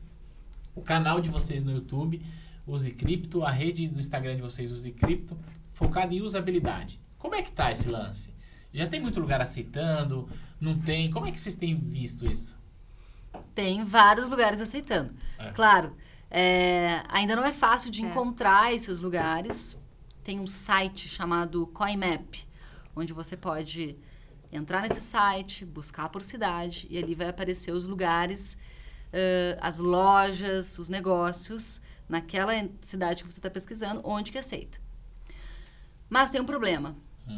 O canal de vocês no YouTube, Use Cripto, a rede no Instagram de vocês, Use Cripto, focado em usabilidade. Como é que tá esse lance? Já tem muito lugar aceitando? Não tem? Como é que vocês têm visto isso? Tem vários lugares aceitando. Claro, ainda não é fácil de encontrar esses lugares. Tem um site chamado CoinMap, onde você pode entrar nesse site, buscar por cidade, e ali vai aparecer os lugares, as lojas, os negócios, naquela cidade que você está pesquisando, onde que aceita. Mas tem um problema.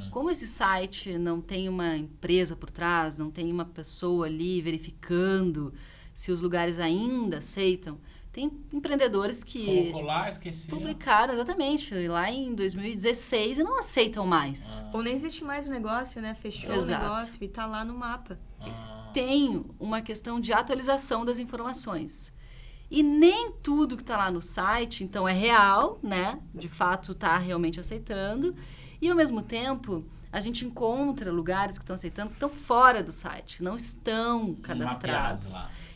Como esse site não tem uma empresa por trás, não tem uma pessoa ali verificando se os lugares ainda aceitam, tem empreendedores que colocou lá, esqueceram. Publicaram, exatamente, lá em 2016 e não aceitam mais. Ou nem existe mais o negócio, né? Fechou o negócio e tá lá no mapa. Tem uma questão de atualização das informações. E nem tudo que está lá no site, então, é real, né? De fato, está realmente aceitando. E, ao mesmo tempo, a gente encontra lugares que estão aceitando que estão fora do site, que não estão cadastrados.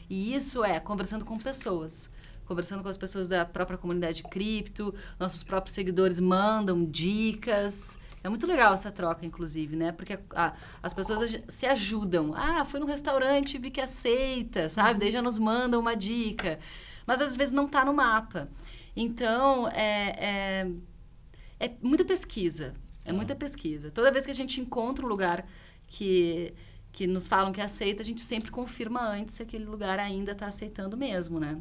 E isso conversando com pessoas. Conversando com as pessoas da própria comunidade cripto, nossos próprios seguidores mandam dicas. É muito legal essa troca, inclusive, né? Porque as pessoas se ajudam. Fui num restaurante e vi que aceita, sabe? Daí já nos mandam uma dica. Mas, às vezes, não está no mapa. Então, é muita pesquisa. É muita pesquisa. Toda vez que a gente encontra um lugar que nos falam que aceita, a gente sempre confirma antes se aquele lugar ainda está aceitando mesmo, né?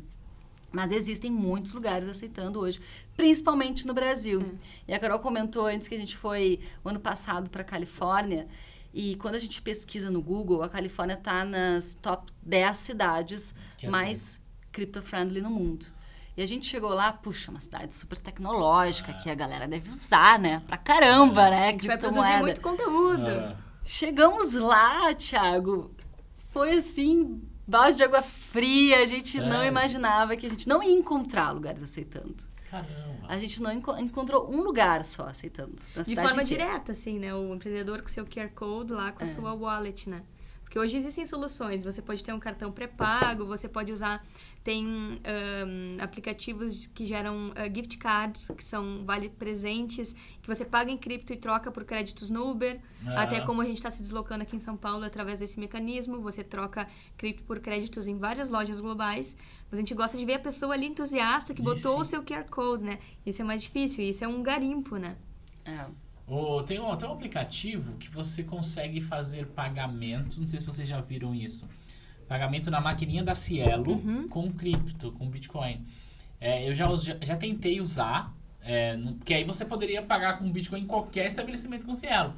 Mas existem muitos lugares aceitando hoje, principalmente no Brasil. E a Carol comentou antes que a gente foi, o ano passado, para a Califórnia, e quando a gente pesquisa no Google, a Califórnia está nas top 10 cidades mais crypto-friendly no mundo. E a gente chegou lá, uma cidade super tecnológica, que a galera deve usar, né? Pra caramba, né? A gente vai produzir muito conteúdo. Chegamos lá, Thiago, foi assim, balde de água fria, a gente não imaginava que a gente não ia encontrar lugares aceitando. Caramba. A gente não encontrou um lugar só aceitando. Na de forma direta, assim, né? O empreendedor com seu QR Code lá, com a sua wallet, né? Porque hoje existem soluções, você pode ter um cartão pré-pago, você pode usar, tem aplicativos que geram gift cards, que são vale-presentes, que você paga em cripto e troca por créditos no Uber, até como a gente está se deslocando aqui em São Paulo através desse mecanismo, você troca cripto por créditos em várias lojas globais, mas a gente gosta de ver a pessoa ali entusiasta que botou o seu QR Code, né? Isso é mais difícil, isso é um garimpo, né? Tem um aplicativo que você consegue fazer pagamento, não sei se vocês já viram isso, pagamento na maquininha da Cielo com cripto, com Bitcoin. Eu já tentei usar, porque aí você poderia pagar com Bitcoin em qualquer estabelecimento com Cielo.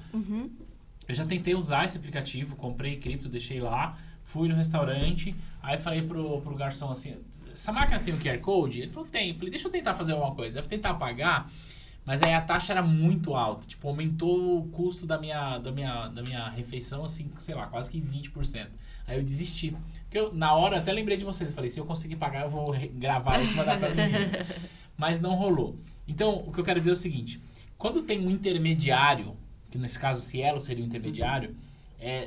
Eu já tentei usar esse aplicativo, comprei cripto, deixei lá, fui no restaurante, aí falei pro garçom assim, essa máquina tem um QR Code? Ele falou, tem. Eu falei, deixa eu tentar fazer alguma coisa. Eu vou tentar pagar. Mas aí a taxa era muito alta, tipo, aumentou o custo da minha refeição, assim, sei lá, quase que 20%. Aí eu desisti. Porque eu, na hora, até lembrei de vocês, falei, se eu conseguir pagar, eu vou gravar isso e mandar pras meninas. Mas não rolou. Então, o que eu quero dizer é o seguinte, quando tem um intermediário, que nesse caso Cielo seria um intermediário,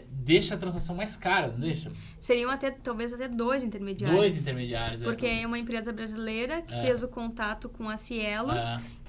deixa a transação mais cara, não deixa? Seriam talvez até 2 intermediários. 2 intermediários. Porque é uma empresa brasileira que fez o contato com a Cielo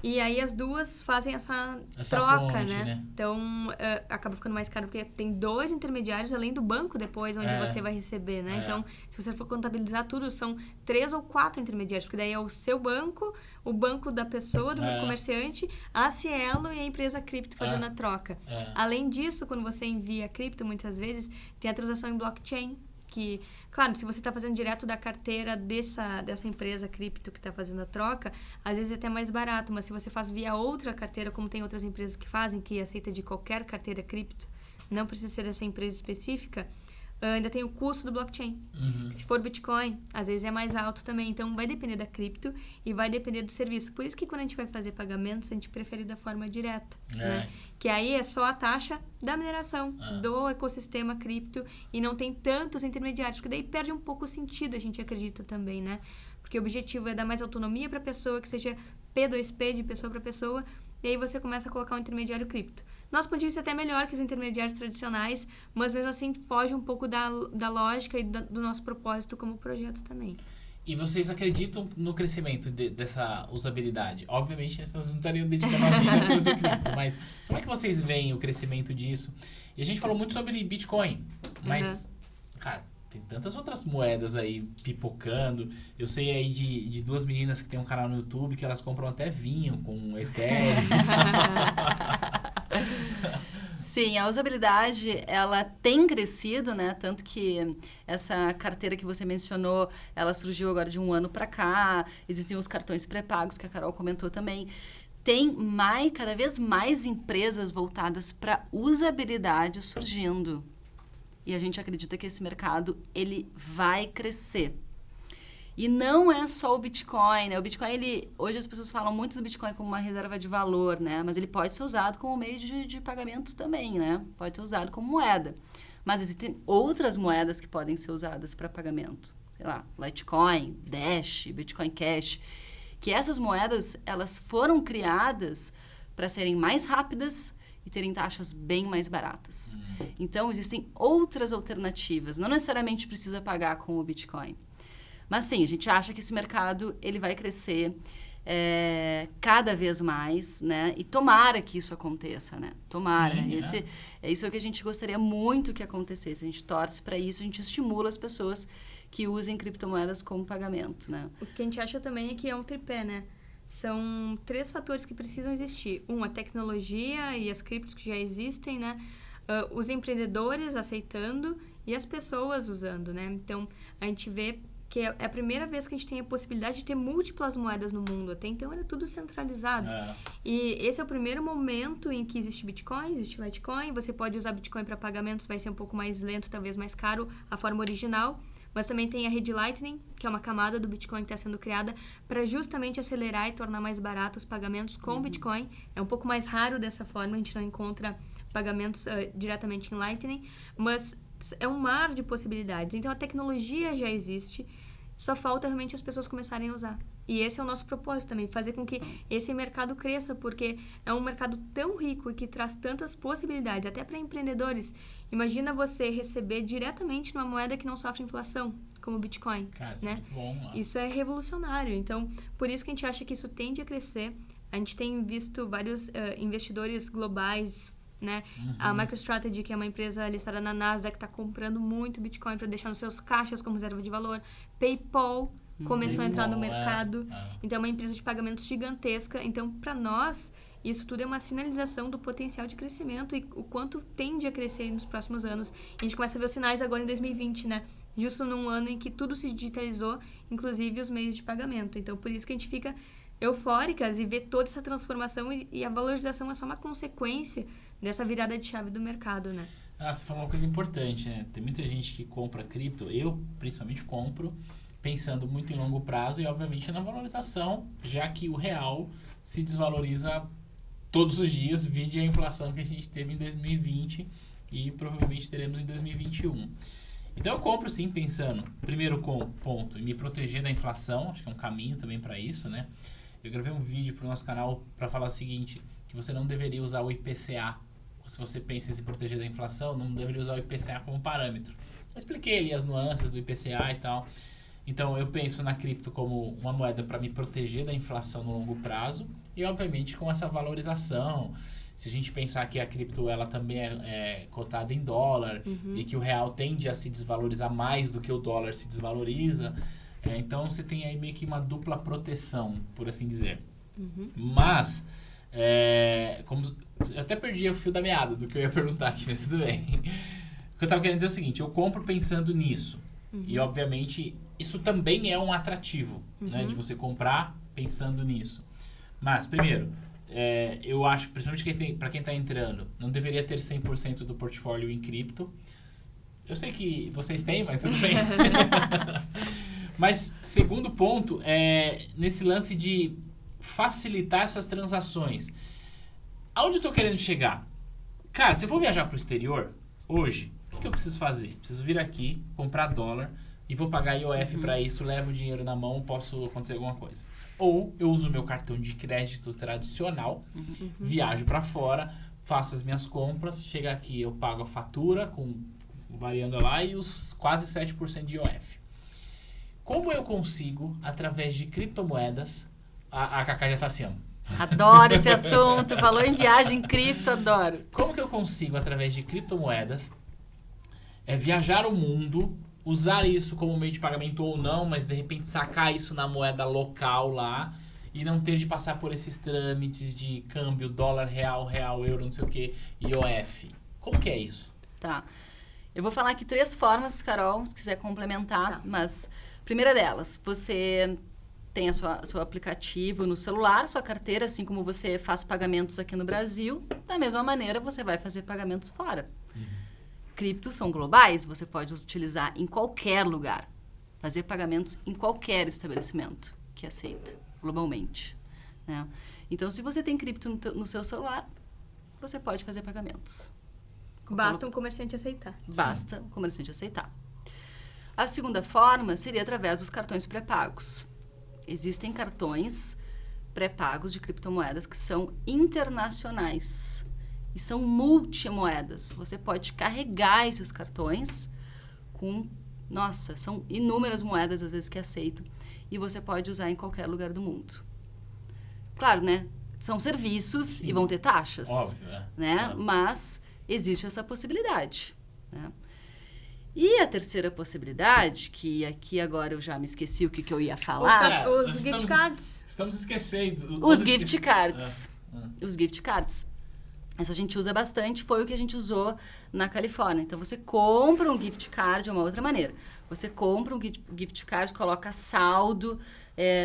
e aí as duas fazem essa troca, ponte, né? Então, acaba ficando mais caro porque tem 2 intermediários além do banco depois onde você vai receber, né? Então, se você for contabilizar tudo, são 3 ou 4 intermediários, porque daí é o seu banco, o banco da pessoa, do comerciante, a Cielo e a empresa cripto fazendo a troca. Além disso, quando você envia cripto, muitas vezes, tem a transação em blockchain, que, claro, se você está fazendo direto da carteira dessa empresa cripto que está fazendo a troca, às vezes é até mais barato, mas se você faz via outra carteira, como tem outras empresas que fazem, que aceita de qualquer carteira cripto, não precisa ser dessa empresa específica, ainda tem o custo do blockchain. Se for Bitcoin, às vezes é mais alto também. Então, vai depender da cripto e vai depender do serviço. Por isso que quando a gente vai fazer pagamentos, a gente prefere da forma direta, né? Que aí é só a taxa da mineração, do ecossistema cripto e não tem tantos intermediários, porque daí perde um pouco o sentido, a gente acredita também, né? Porque o objetivo é dar mais autonomia para a pessoa, que seja P2P, de pessoa para pessoa, e aí você começa a colocar um intermediário cripto. Nosso ponto de vista é até melhor que os intermediários tradicionais, mas mesmo assim foge um pouco da lógica e do nosso propósito como projeto também. E vocês acreditam no crescimento dessa usabilidade? Obviamente, vocês não estariam dedicando a vida para uso cripto, mas como é que vocês veem o crescimento disso? E a gente falou muito sobre Bitcoin, mas, cara, tem tantas outras moedas aí pipocando. Eu sei aí de 2 meninas que tem um canal no YouTube que elas compram até vinho com Ethereum. Sim, a usabilidade, ela tem crescido, né? Tanto que essa carteira que você mencionou, ela surgiu agora de um ano para cá. Existem os cartões pré-pagos, que a Carol comentou também. Tem cada vez mais empresas voltadas para usabilidade surgindo. E a gente acredita que esse mercado, ele vai crescer. E não é só o Bitcoin, né? O Bitcoin, hoje as pessoas falam muito do Bitcoin como uma reserva de valor, né? Mas ele pode ser usado como meio de pagamento também, né? Pode ser usado como moeda. Mas existem outras moedas que podem ser usadas para pagamento. Sei lá, Litecoin, Dash, Bitcoin Cash. Que essas moedas, elas foram criadas para serem mais rápidas e terem taxas bem mais baratas. Então, existem outras alternativas. Não necessariamente precisa pagar com o Bitcoin. Mas sim, a gente acha que esse mercado ele vai crescer cada vez mais, né? E tomara que isso aconteça, né? Tomara. Sim, é isso que a gente gostaria muito que acontecesse. A gente torce para isso, a gente estimula as pessoas que usem criptomoedas como pagamento, né? O que a gente acha também é que é um tripé, né? São 3 fatores que precisam existir. A tecnologia e as criptos que já existem, né? Os empreendedores aceitando e as pessoas usando, né? Então, a gente vê que é a primeira vez que a gente tem a possibilidade de ter múltiplas moedas no mundo. Até então era tudo centralizado. E esse é o primeiro momento em que existe Bitcoin, existe Litecoin. Você pode usar Bitcoin para pagamentos, vai ser um pouco mais lento, talvez mais caro, a forma original. Mas também tem a rede Lightning, que é uma camada do Bitcoin que está sendo criada para justamente acelerar e tornar mais baratos os pagamentos com Bitcoin. É um pouco mais raro dessa forma, a gente não encontra pagamentos diretamente em Lightning, mas é um mar de possibilidades. Então, a tecnologia já existe Só falta realmente as pessoas começarem a usar. E esse é o nosso propósito também, fazer com que esse mercado cresça, porque é um mercado tão rico e que traz tantas possibilidades, até para empreendedores. Imagina você receber diretamente numa moeda que não sofre inflação, como o Bitcoin. Cara, isso né? é muito bom. Mano. Isso é revolucionário. Então, por isso que a gente acha que isso tende a crescer. A gente tem visto vários investidores globais, né? A MicroStrategy, que é uma empresa listada na Nasdaq, está comprando muito Bitcoin para deixar nos seus caixas como reserva de valor. PayPal começou a entrar no mercado. Então, é uma empresa de pagamentos gigantesca. Então, para nós, isso tudo é uma sinalização do potencial de crescimento e o quanto tende a crescer nos próximos anos. E a gente começa a ver os sinais agora em 2020, né? Justo num ano em que tudo se digitalizou, inclusive os meios de pagamento. Então, por isso que a gente fica eufóricas e vê toda essa transformação e a valorização é só uma consequência dessa virada de chave do mercado, né? Você falou uma coisa importante, né? Tem muita gente que compra cripto, eu principalmente compro, pensando muito em longo prazo e, obviamente, na valorização, já que o real se desvaloriza todos os dias, vide a inflação que a gente teve em 2020 e provavelmente teremos em 2021. Então, eu compro, sim, pensando, primeiro ponto, em me proteger da inflação, acho que é um caminho também para isso, né? Eu gravei um vídeo para o nosso canal para falar o seguinte, que você não deveria usar o IPCA, se você pensa em se proteger da inflação, não deveria usar o IPCA como parâmetro. Eu expliquei ali as nuances do IPCA e tal. Então, eu penso na cripto como uma moeda para me proteger da inflação no longo prazo e, obviamente, com essa valorização. Se a gente pensar que a cripto ela também é cotada em dólar e que o real tende a se desvalorizar mais do que o dólar se desvaloriza, então você tem aí meio que uma dupla proteção, por assim dizer. Mas, como eu até perdi o fio da meada do que eu ia perguntar aqui, mas tudo bem. O que eu estava querendo dizer é o seguinte, eu compro pensando nisso. E, obviamente, isso também é um atrativo, né, de você comprar pensando nisso. Mas, primeiro, eu acho, principalmente para quem está entrando, não deveria ter 100% do portfólio em cripto. Eu sei que vocês têm, mas tudo bem. Mas, segundo ponto, nesse lance de facilitar essas transações. Aonde eu estou querendo chegar? Cara, se eu for viajar para o exterior, hoje, o que eu preciso fazer? Preciso vir aqui, comprar dólar e vou pagar IOF para isso, levo o dinheiro na mão, posso acontecer alguma coisa. Ou eu uso o meu cartão de crédito tradicional, viajo para fora, faço as minhas compras, chega aqui, eu pago a fatura, variando lá, e os quase 7% de IOF. Como eu consigo, através de criptomoedas, a Cacá já tá assim, ó. Adoro esse assunto, falou em viagem cripto, adoro. Como que eu consigo, através de criptomoedas, viajar o mundo, usar isso como meio de pagamento ou não, mas de repente sacar isso na moeda local lá e não ter de passar por esses trâmites de câmbio, dólar, real, euro, não sei o que, IOF. Como que é isso? Tá. Eu vou falar aqui 3 formas, Carol, se quiser complementar, mas primeira delas, você tem seu aplicativo no celular, sua carteira, assim como você faz pagamentos aqui no Brasil, da mesma maneira você vai fazer pagamentos fora. Criptos são globais, você pode utilizar em qualquer lugar, fazer pagamentos em qualquer estabelecimento que aceita globalmente, né? Então, se você tem cripto no seu celular, você pode fazer pagamentos. Basta um comerciante aceitar. Basta o comerciante aceitar. A segunda forma seria através dos cartões pré-pagos. Existem cartões pré-pagos de criptomoedas que são internacionais e são multimoedas. Você pode carregar esses cartões com, são inúmeras moedas às vezes que aceitam e você pode usar em qualquer lugar do mundo. Claro, né? São serviços e vão ter taxas. Óbvio, né? Mas existe essa possibilidade, né? E a terceira possibilidade, que aqui agora eu já me esqueci o que eu ia falar. Os gift cards. Estamos esquecendo. Os gift cards. Os gift cards. Isso a gente usa bastante, foi o que a gente usou na Califórnia. Então, você compra um gift card de uma outra maneira. Você compra um gift card, coloca saldo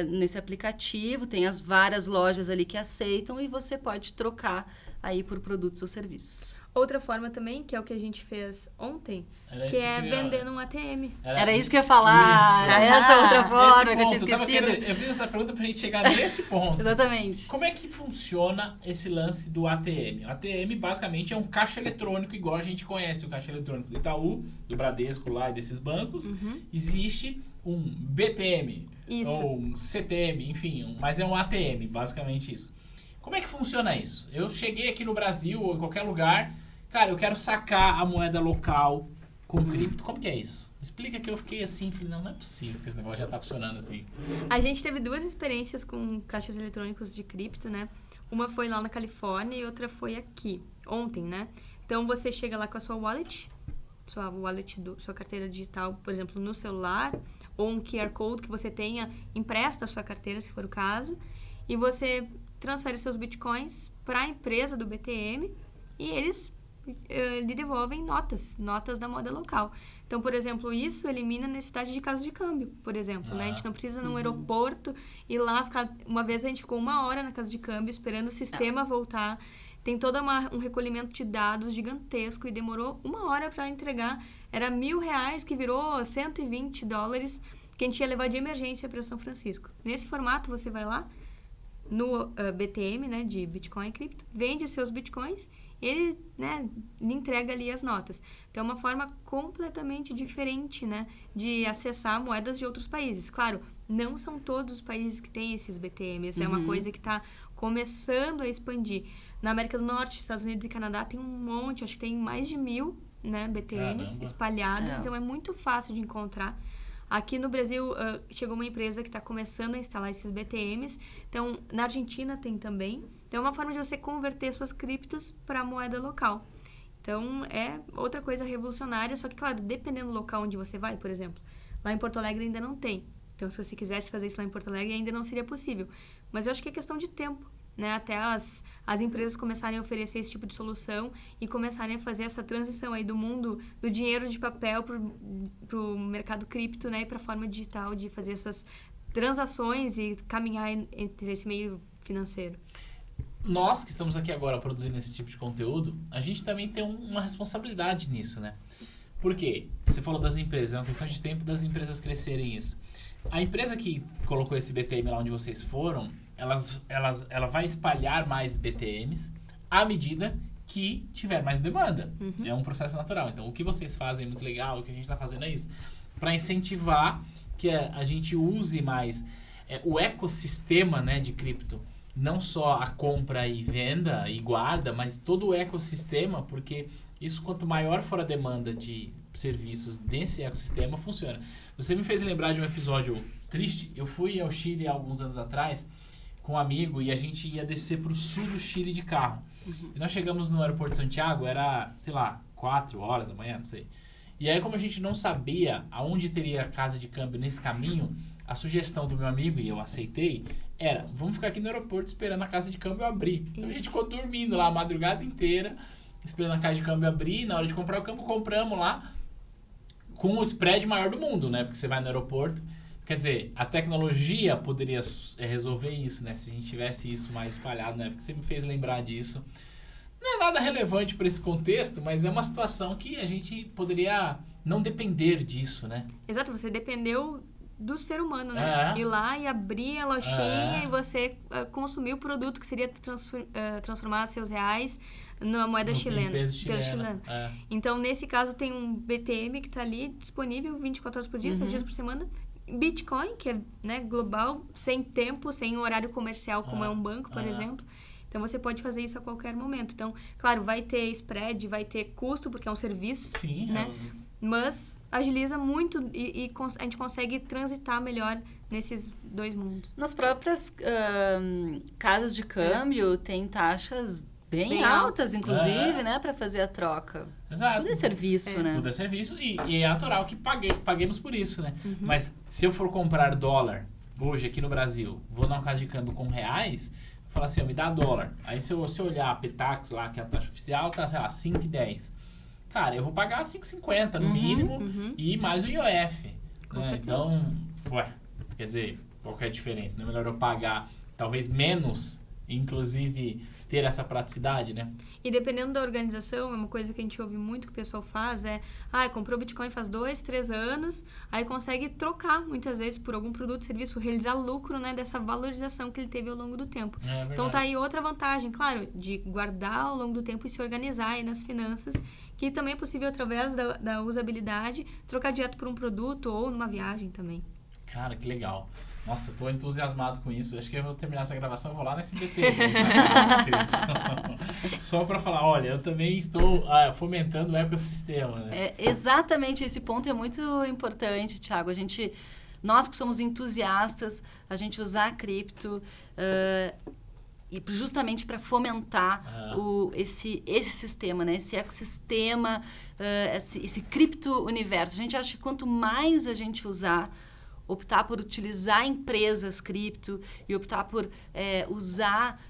nesse aplicativo, tem as várias lojas ali que aceitam e você pode trocar aí por produtos ou serviços. Outra forma também, que é o que a gente fez ontem, que é vendendo um ATM. Era isso que eu ia falar. Era essa outra forma que eu tinha esquecido. Eu fiz essa pergunta pra gente chegar nesse ponto. Exatamente. Como é que funciona esse lance do ATM? O ATM, basicamente, é um caixa eletrônico, igual a gente conhece o caixa eletrônico do Itaú, do Bradesco lá e desses bancos. Existe um BTM, ou um CTM, enfim, mas é um ATM, basicamente isso. Como é que funciona isso? Eu cheguei aqui no Brasil ou em qualquer lugar, cara, eu quero sacar a moeda local com cripto. Como que é isso? Explica, que eu fiquei assim, falei, não é possível que esse negócio já tá funcionando assim. A gente teve 2 experiências com caixas eletrônicos de cripto, né? Uma foi lá na Califórnia e outra foi aqui, ontem, né? Então você chega lá com a sua wallet sua carteira digital, por exemplo, no celular, ou um QR Code que você tenha impresso da sua carteira, se for o caso, e você transfere seus bitcoins para a empresa do BTM e eles lhe devolvem notas da moeda local. Então, por exemplo, isso elimina a necessidade de casa de câmbio, por exemplo, né? A gente não precisa num aeroporto ir lá ficar... Uma vez a gente ficou 1 hora na casa de câmbio esperando o sistema voltar. Tem todo um recolhimento de dados gigantesco e demorou 1 hora para entregar. Era R$1.000 que virou $120 que a gente ia levar de emergência para São Francisco. Nesse formato, você vai lá no BTM, né, de Bitcoin e cripto, vende seus bitcoins e ele, né, lhe entrega ali as notas. Então, é uma forma completamente diferente, né, de acessar moedas de outros países. Claro, não são todos os países que têm esses BTMs, é uma coisa que está começando a expandir. Na América do Norte, Estados Unidos e Canadá tem um monte, acho que tem mais de 1.000, né, BTMs espalhados, então é muito fácil de encontrar. Aqui no Brasil, chegou uma empresa que está começando a instalar esses BTMs. Então, na Argentina tem também. Então, é uma forma de você converter suas criptos para moeda local. Então, é outra coisa revolucionária. Só que, claro, dependendo do local onde você vai, por exemplo. Lá em Porto Alegre ainda não tem. Então, se você quisesse fazer isso lá em Porto Alegre, ainda não seria possível. Mas eu acho que é questão de tempo, né? Até as empresas começarem a oferecer esse tipo de solução e começarem a fazer essa transição aí do mundo do dinheiro de papel pro mercado cripto, né? E para a forma digital de fazer essas transações e caminhar entre esse meio financeiro. Nós que estamos aqui agora produzindo esse tipo de conteúdo, a gente também tem uma responsabilidade nisso, né? Por quê? Você falou das empresas, é uma questão de tempo das empresas crescerem isso. A empresa que colocou esse BTM lá onde vocês foram, ela vai espalhar mais BTMs à medida que tiver mais demanda. É um processo natural. Então, o que vocês fazem é muito legal, o que a gente está fazendo é isso. Para incentivar que a gente use mais o ecossistema, né, de cripto. Não só a compra e venda e guarda, mas todo o ecossistema, porque isso, quanto maior for a demanda de serviços desse ecossistema, funciona. Você me fez lembrar de um episódio triste. Eu fui ao Chile há alguns anos atrás com um amigo e a gente ia descer para o sul do Chile de carro. E nós chegamos no aeroporto de Santiago, era, sei lá, 4 horas da manhã, não sei. E aí, como a gente não sabia aonde teria casa de câmbio nesse caminho, a sugestão do meu amigo, e eu aceitei, era, vamos ficar aqui no aeroporto esperando a casa de câmbio abrir. Então a gente ficou dormindo lá a madrugada inteira, esperando a casa de câmbio abrir. Na hora de comprar o câmbio, compramos lá com o spread maior do mundo, né? Porque você vai no aeroporto. Quer dizer, a tecnologia poderia resolver isso, né? Se a gente tivesse isso mais espalhado, né? Porque você me fez lembrar disso. Não é nada relevante para esse contexto, mas é uma situação que a gente poderia não depender disso, né? Exato, você dependeu do ser humano, né? Ir lá e abrir a lojinha e você consumir o produto que seria transformar seus reais na moeda chilena. Então, nesse caso, tem um BTM que está ali disponível 24 horas por dia, 7 dias por semana. Bitcoin, que é, né, global, sem tempo, sem horário comercial, como é um banco, por exemplo. Então, você pode fazer isso a qualquer momento. Então, claro, vai ter spread, vai ter custo, porque é um serviço, né? Mas agiliza muito e a gente consegue transitar melhor nesses dois mundos. Nas próprias casas de câmbio, tem taxas bem altas, inclusive, né? Para fazer a troca. Exato. Tudo é serviço, né? Tudo é serviço e é natural que paguemos por isso, né? Mas se eu for comprar dólar hoje aqui no Brasil, vou numa casa de câmbio com reais, falar assim, me dá dólar. Aí se eu olhar a Petax lá, que é a taxa oficial, tá, sei lá, 5,10. Cara, eu vou pagar 5,50 no mínimo e mais o IOF. Né? Então, quer dizer, qual que é a diferença? Não é melhor eu pagar talvez menos inclusive, ter essa praticidade, né? E dependendo da organização, é uma coisa que a gente ouve muito que o pessoal faz, comprou Bitcoin faz 2, 3 anos, aí consegue trocar, muitas vezes, por algum produto, serviço, realizar lucro, né, dessa valorização que ele teve ao longo do tempo. Então tá aí outra vantagem, claro, de guardar ao longo do tempo e se organizar aí nas finanças, que também é possível, através da usabilidade, trocar direto por um produto ou numa viagem também. Cara, que legal. Nossa, eu tô entusiasmado com isso. Acho que eu vou terminar essa gravação e vou lá na SBT. Só para falar, olha, eu também estou fomentando o ecossistema. Né? Exatamente, esse ponto é muito importante, Thiago. Nós que somos entusiastas, a gente usar a cripto e justamente para fomentar esse sistema, né? Esse ecossistema, esse cripto-universo. A gente acha que quanto mais a gente optar por utilizar empresas cripto e optar por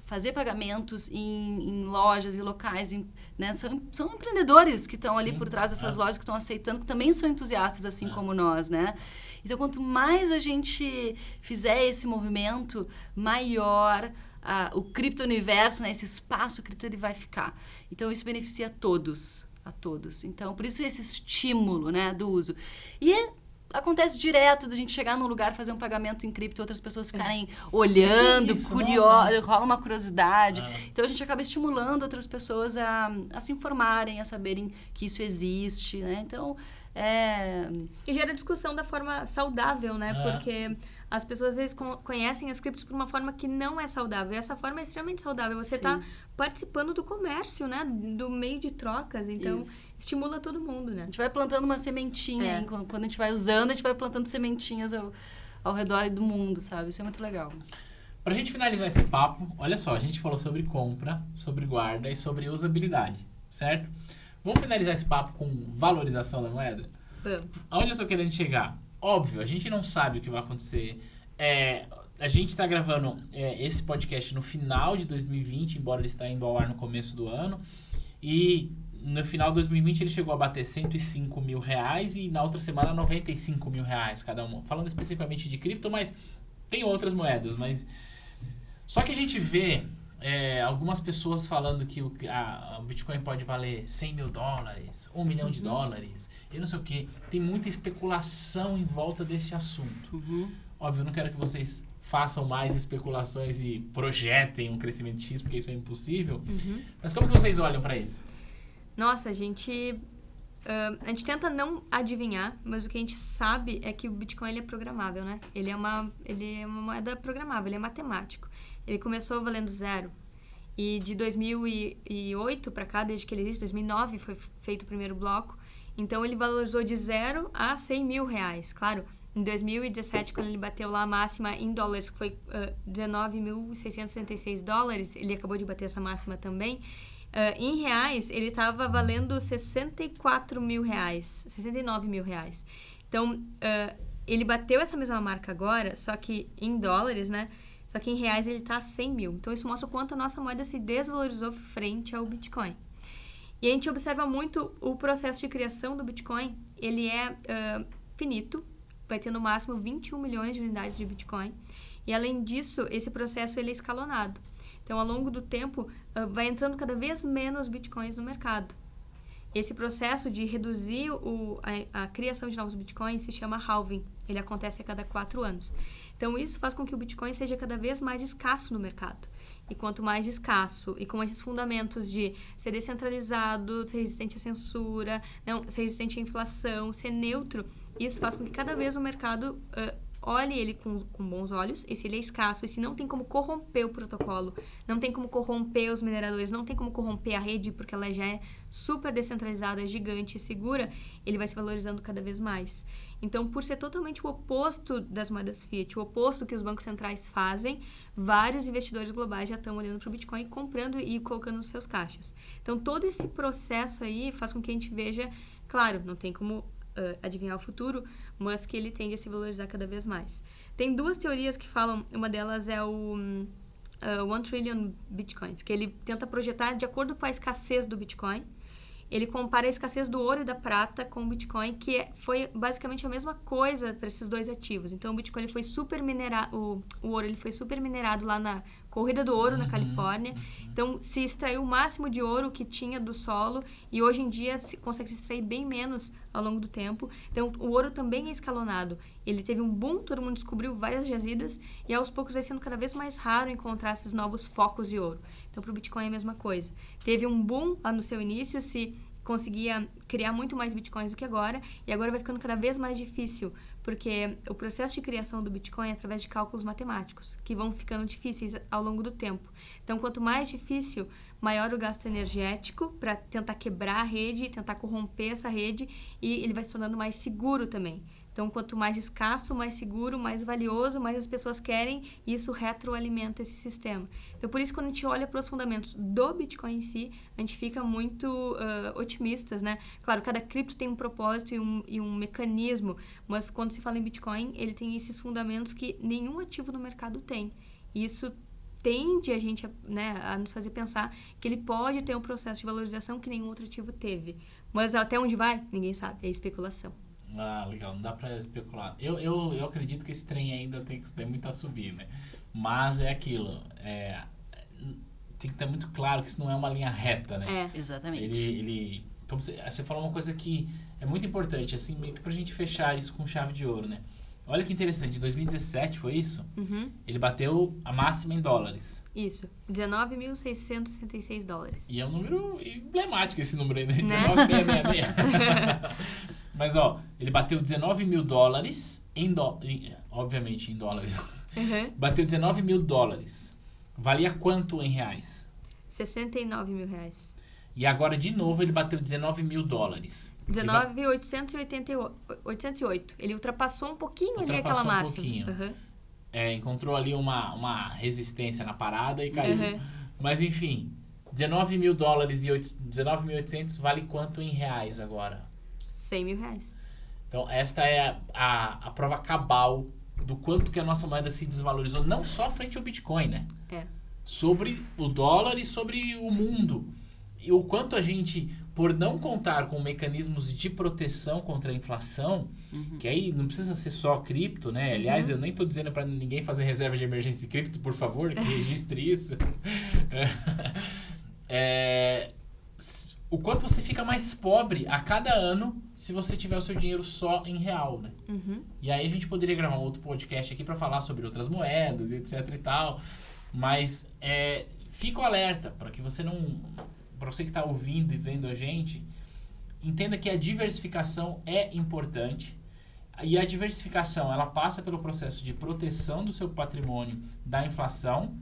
fazer pagamentos em lojas e locais, né? São empreendedores que estão ali por trás dessas lojas, que estão aceitando, que também são entusiastas, assim como nós, né? Então, quanto mais a gente fizer esse movimento, maior o cripto-universo, né? Esse espaço cripto, ele vai ficar. Então, isso beneficia a todos. Então, por isso esse estímulo, né, do uso. E acontece direto da gente chegar num lugar, fazer um pagamento em cripto, outras pessoas ficarem olhando, curiosas, rola uma curiosidade. Então, a gente acaba estimulando outras pessoas a se informarem, a saberem que isso existe, né? Então, E gera discussão da forma saudável, né? Porque as pessoas, às vezes, conhecem as criptos por uma forma que não é saudável. E essa forma é extremamente saudável. Você está participando do comércio, né? Do meio de trocas. Então, estimula todo mundo, né? A gente vai plantando uma sementinha. Hein? Quando a gente vai usando, a gente vai plantando sementinhas ao redor do mundo, sabe? Isso é muito legal. Pra gente finalizar esse papo, olha só, a gente falou sobre compra, sobre guarda e sobre usabilidade, certo? Vamos finalizar esse papo com valorização da moeda? Aonde eu tô querendo chegar? Óbvio, a gente não sabe o que vai acontecer. A gente está gravando esse podcast no final de 2020, embora ele está indo ao ar no começo do ano. E no final de 2020 ele chegou a bater R$105 mil e na outra semana R$95 mil cada uma. Falando especificamente de cripto, mas tem outras moedas. Só que a gente vê algumas pessoas falando que o Bitcoin pode valer $100 mil, $1 milhão, e não sei o que. Tem muita especulação em volta desse assunto. Óbvio, eu não quero que vocês façam mais especulações e projetem um crescimento X, porque isso é impossível. Mas como que vocês olham para isso? Nossa, a gente tenta não adivinhar, mas o que a gente sabe é que o Bitcoin ele é programável, né? Ele é uma moeda programável, ele é matemático. Ele começou valendo 0. E de 2008 para cá, desde que ele existe, 2009 foi feito o primeiro bloco. Então, ele valorizou de 0 a R$100 mil. Claro, em 2017, quando ele bateu lá a máxima em dólares, que foi $19.666, ele acabou de bater essa máxima também. Em reais, ele estava valendo R$64 mil, R$69 mil. Então, ele bateu essa mesma marca agora, só que em dólares, né? Só que em reais ele está a 100 mil. Então, isso mostra o quanto a nossa moeda se desvalorizou frente ao Bitcoin. E a gente observa muito o processo de criação do Bitcoin. Ele é finito, vai ter no máximo 21 milhões de unidades de Bitcoin. E, além disso, esse processo ele é escalonado. Então, ao longo do tempo, vai entrando cada vez menos Bitcoins no mercado. Esse processo de reduzir a criação de novos Bitcoins se chama halving. Ele acontece a cada 4 anos. Então, isso faz com que o Bitcoin seja cada vez mais escasso no mercado. E quanto mais escasso, e com esses fundamentos de ser descentralizado, ser resistente à censura, ser resistente à inflação, ser neutro, isso faz com que cada vez o mercado olhe ele com bons olhos, e se ele é escasso, e se não tem como corromper o protocolo, não tem como corromper os mineradores, não tem como corromper a rede, porque ela já é super descentralizada, gigante e segura, ele vai se valorizando cada vez mais. Então, por ser totalmente o oposto das moedas fiat, o oposto que os bancos centrais fazem, vários investidores globais já estão olhando para o Bitcoin, comprando e colocando nos seus caixas. Então, todo esse processo aí faz com que a gente veja, claro, não tem como adivinhar o futuro, mas que ele tende a se valorizar cada vez mais. Tem 2 teorias que falam, uma delas é o 1 trillion Bitcoins, que ele tenta projetar de acordo com a escassez do Bitcoin. Ele compara a escassez do ouro e da prata com o Bitcoin, que foi basicamente a mesma coisa para esses 2 ativos. Então, o Bitcoin ele foi super minerado, o ouro ele foi super minerado lá corrida do ouro na Califórnia. Então, se extraiu o máximo de ouro que tinha do solo e hoje em dia consegue se extrair bem menos ao longo do tempo. Então, o ouro também é escalonado. Ele teve um boom, todo mundo descobriu várias jazidas e aos poucos vai sendo cada vez mais raro encontrar esses novos focos de ouro. Então, para o Bitcoin é a mesma coisa. Teve um boom lá no seu início, se conseguia criar muito mais bitcoins do que agora, e agora vai ficando cada vez mais difícil, porque o processo de criação do Bitcoin é através de cálculos matemáticos, que vão ficando difíceis ao longo do tempo. Então, quanto mais difícil, maior o gasto energético para tentar quebrar a rede, tentar corromper essa rede, e ele vai se tornando mais seguro também. Então, quanto mais escasso, mais seguro, mais valioso, mais as pessoas querem, e isso retroalimenta esse sistema. Então, por isso, quando a gente olha para os fundamentos do Bitcoin em si, a gente fica muito otimistas, né? Claro, cada cripto tem um propósito e um mecanismo, mas quando se fala em Bitcoin, ele tem esses fundamentos que nenhum ativo no mercado tem. E isso tende a gente, né, a nos fazer pensar que ele pode ter um processo de valorização que nenhum outro ativo teve. Mas até onde vai? Ninguém sabe, é especulação. Ah, legal, não dá pra especular. Eu acredito que esse trem ainda tem muito a subir, né? Mas é aquilo, tem que estar muito claro que isso não é uma linha reta, né? Exatamente. Como você falou uma coisa que é muito importante, assim, meio que pra gente fechar isso com chave de ouro, né? Olha que interessante, em 2017 foi isso? Ele bateu a máxima em dólares. Isso, 19.666 dólares. E é um número emblemático esse número aí, né? 19.666. Mas, ó, ele bateu 19 mil dólares, obviamente em dólares. Bateu 19 mil dólares. Valia quanto em reais? 69 mil reais. E agora, de novo, ele bateu 19 mil dólares. 19.808. Ele ultrapassou um pouquinho ali aquela máxima. Um pouquinho. Encontrou ali uma resistência na parada e caiu. Mas, enfim, 19 mil dólares e 19.800 vale quanto em reais agora? 100 mil reais. Então, esta é a prova cabal do quanto que a nossa moeda se desvalorizou, não só frente ao Bitcoin, né? Sobre o dólar e sobre o mundo. E o quanto a gente, por não contar com mecanismos de proteção contra a inflação, que aí não precisa ser só cripto, né? Aliás, eu nem tô dizendo para ninguém fazer reserva de emergência em cripto, por favor, que registre isso. O quanto você fica mais pobre a cada ano se você tiver o seu dinheiro só em real, né? E aí a gente poderia gravar um outro podcast aqui para falar sobre outras moedas, etc e tal. Mas fica o alerta para que você não... Para você que está ouvindo e vendo a gente, entenda que a diversificação é importante. E a diversificação, ela passa pelo processo de proteção do seu patrimônio da inflação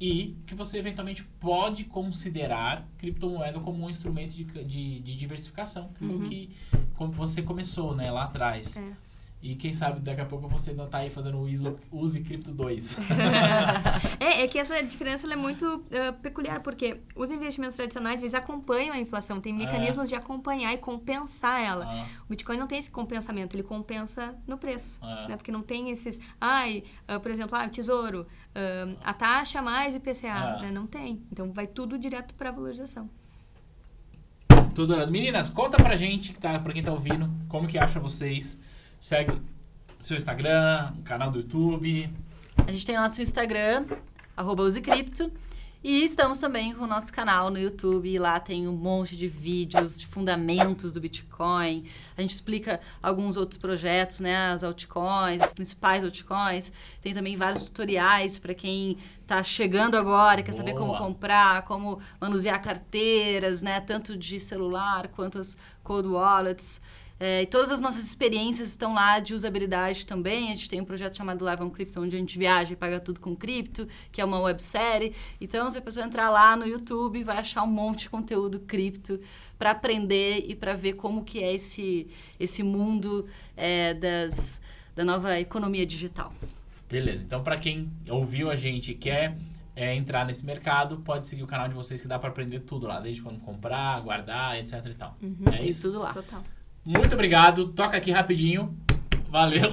e que você eventualmente pode considerar criptomoeda como um instrumento de diversificação, que foi o que como você começou, né, lá atrás. E quem sabe daqui a pouco você não tá aí fazendo o Use Cripto 2. É que essa diferença ela é muito peculiar, porque os investimentos tradicionais, eles acompanham a inflação, tem mecanismos de acompanhar e compensar ela. O Bitcoin não tem esse compensamento, ele compensa no preço, né? Porque não tem esses, por exemplo, Tesouro, a taxa mais IPCA, né? Não tem. Então vai tudo direto para a valorização. Tudo olhado. Meninas, conta pra gente, pra quem tá ouvindo, como que acha vocês. Segue seu Instagram, canal do YouTube. A gente tem nosso Instagram, @usecripto. E estamos também com o nosso canal no YouTube. E lá tem um monte de vídeos de fundamentos do Bitcoin. A gente explica alguns outros projetos, né? As altcoins, as principais altcoins. Tem também vários tutoriais para quem está chegando agora, quer saber como comprar, como manusear carteiras, né? Tanto de celular quanto as cold wallets. E todas as nossas experiências estão lá de usabilidade também. A gente tem um projeto chamado Live on Crypto, onde a gente viaja e paga tudo com cripto, que é uma websérie. Então, se a pessoa entrar lá no YouTube, vai achar um monte de conteúdo cripto para aprender e para ver como que é esse mundo da nova economia digital. Beleza. Então, para quem ouviu a gente e quer entrar nesse mercado, pode seguir o canal de vocês que dá para aprender tudo lá, desde quando comprar, guardar, etc e tal. É isso? Tudo lá. Total. Muito obrigado. Toca aqui rapidinho. Valeu.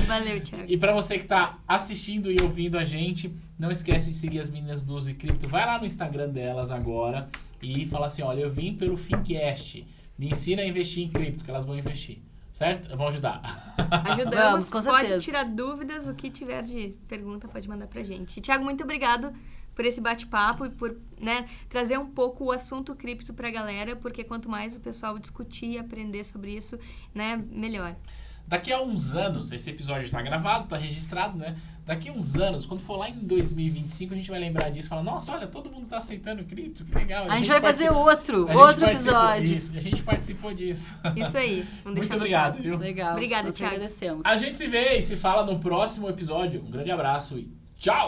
Valeu, Thiago. E para você que está assistindo e ouvindo a gente, não esquece de seguir as meninas do Use Cripto. Vai lá no Instagram delas agora e fala assim, olha, eu vim pelo Fincast. Me ensina a investir em cripto, que elas vão investir. Certo? Vamos ajudar. Ajudamos, com certeza. Pode tirar dúvidas, o que tiver de pergunta pode mandar pra gente. Thiago, muito obrigado por esse bate-papo e por, né, trazer um pouco o assunto cripto pra galera, porque quanto mais o pessoal discutir e aprender sobre isso, né, melhor. Daqui a uns anos, esse episódio está gravado, está registrado, né? Daqui a uns anos, quando for lá em 2025, a gente vai lembrar disso e falar, nossa, olha, todo mundo está aceitando cripto, que legal. A gente vai fazer outro episódio. Isso, a gente participou disso. Isso aí. Muito obrigado, viu? Legal. Obrigada, Nós Thiago. agradecemos. A gente se vê e se fala no próximo episódio. Um grande abraço e tchau!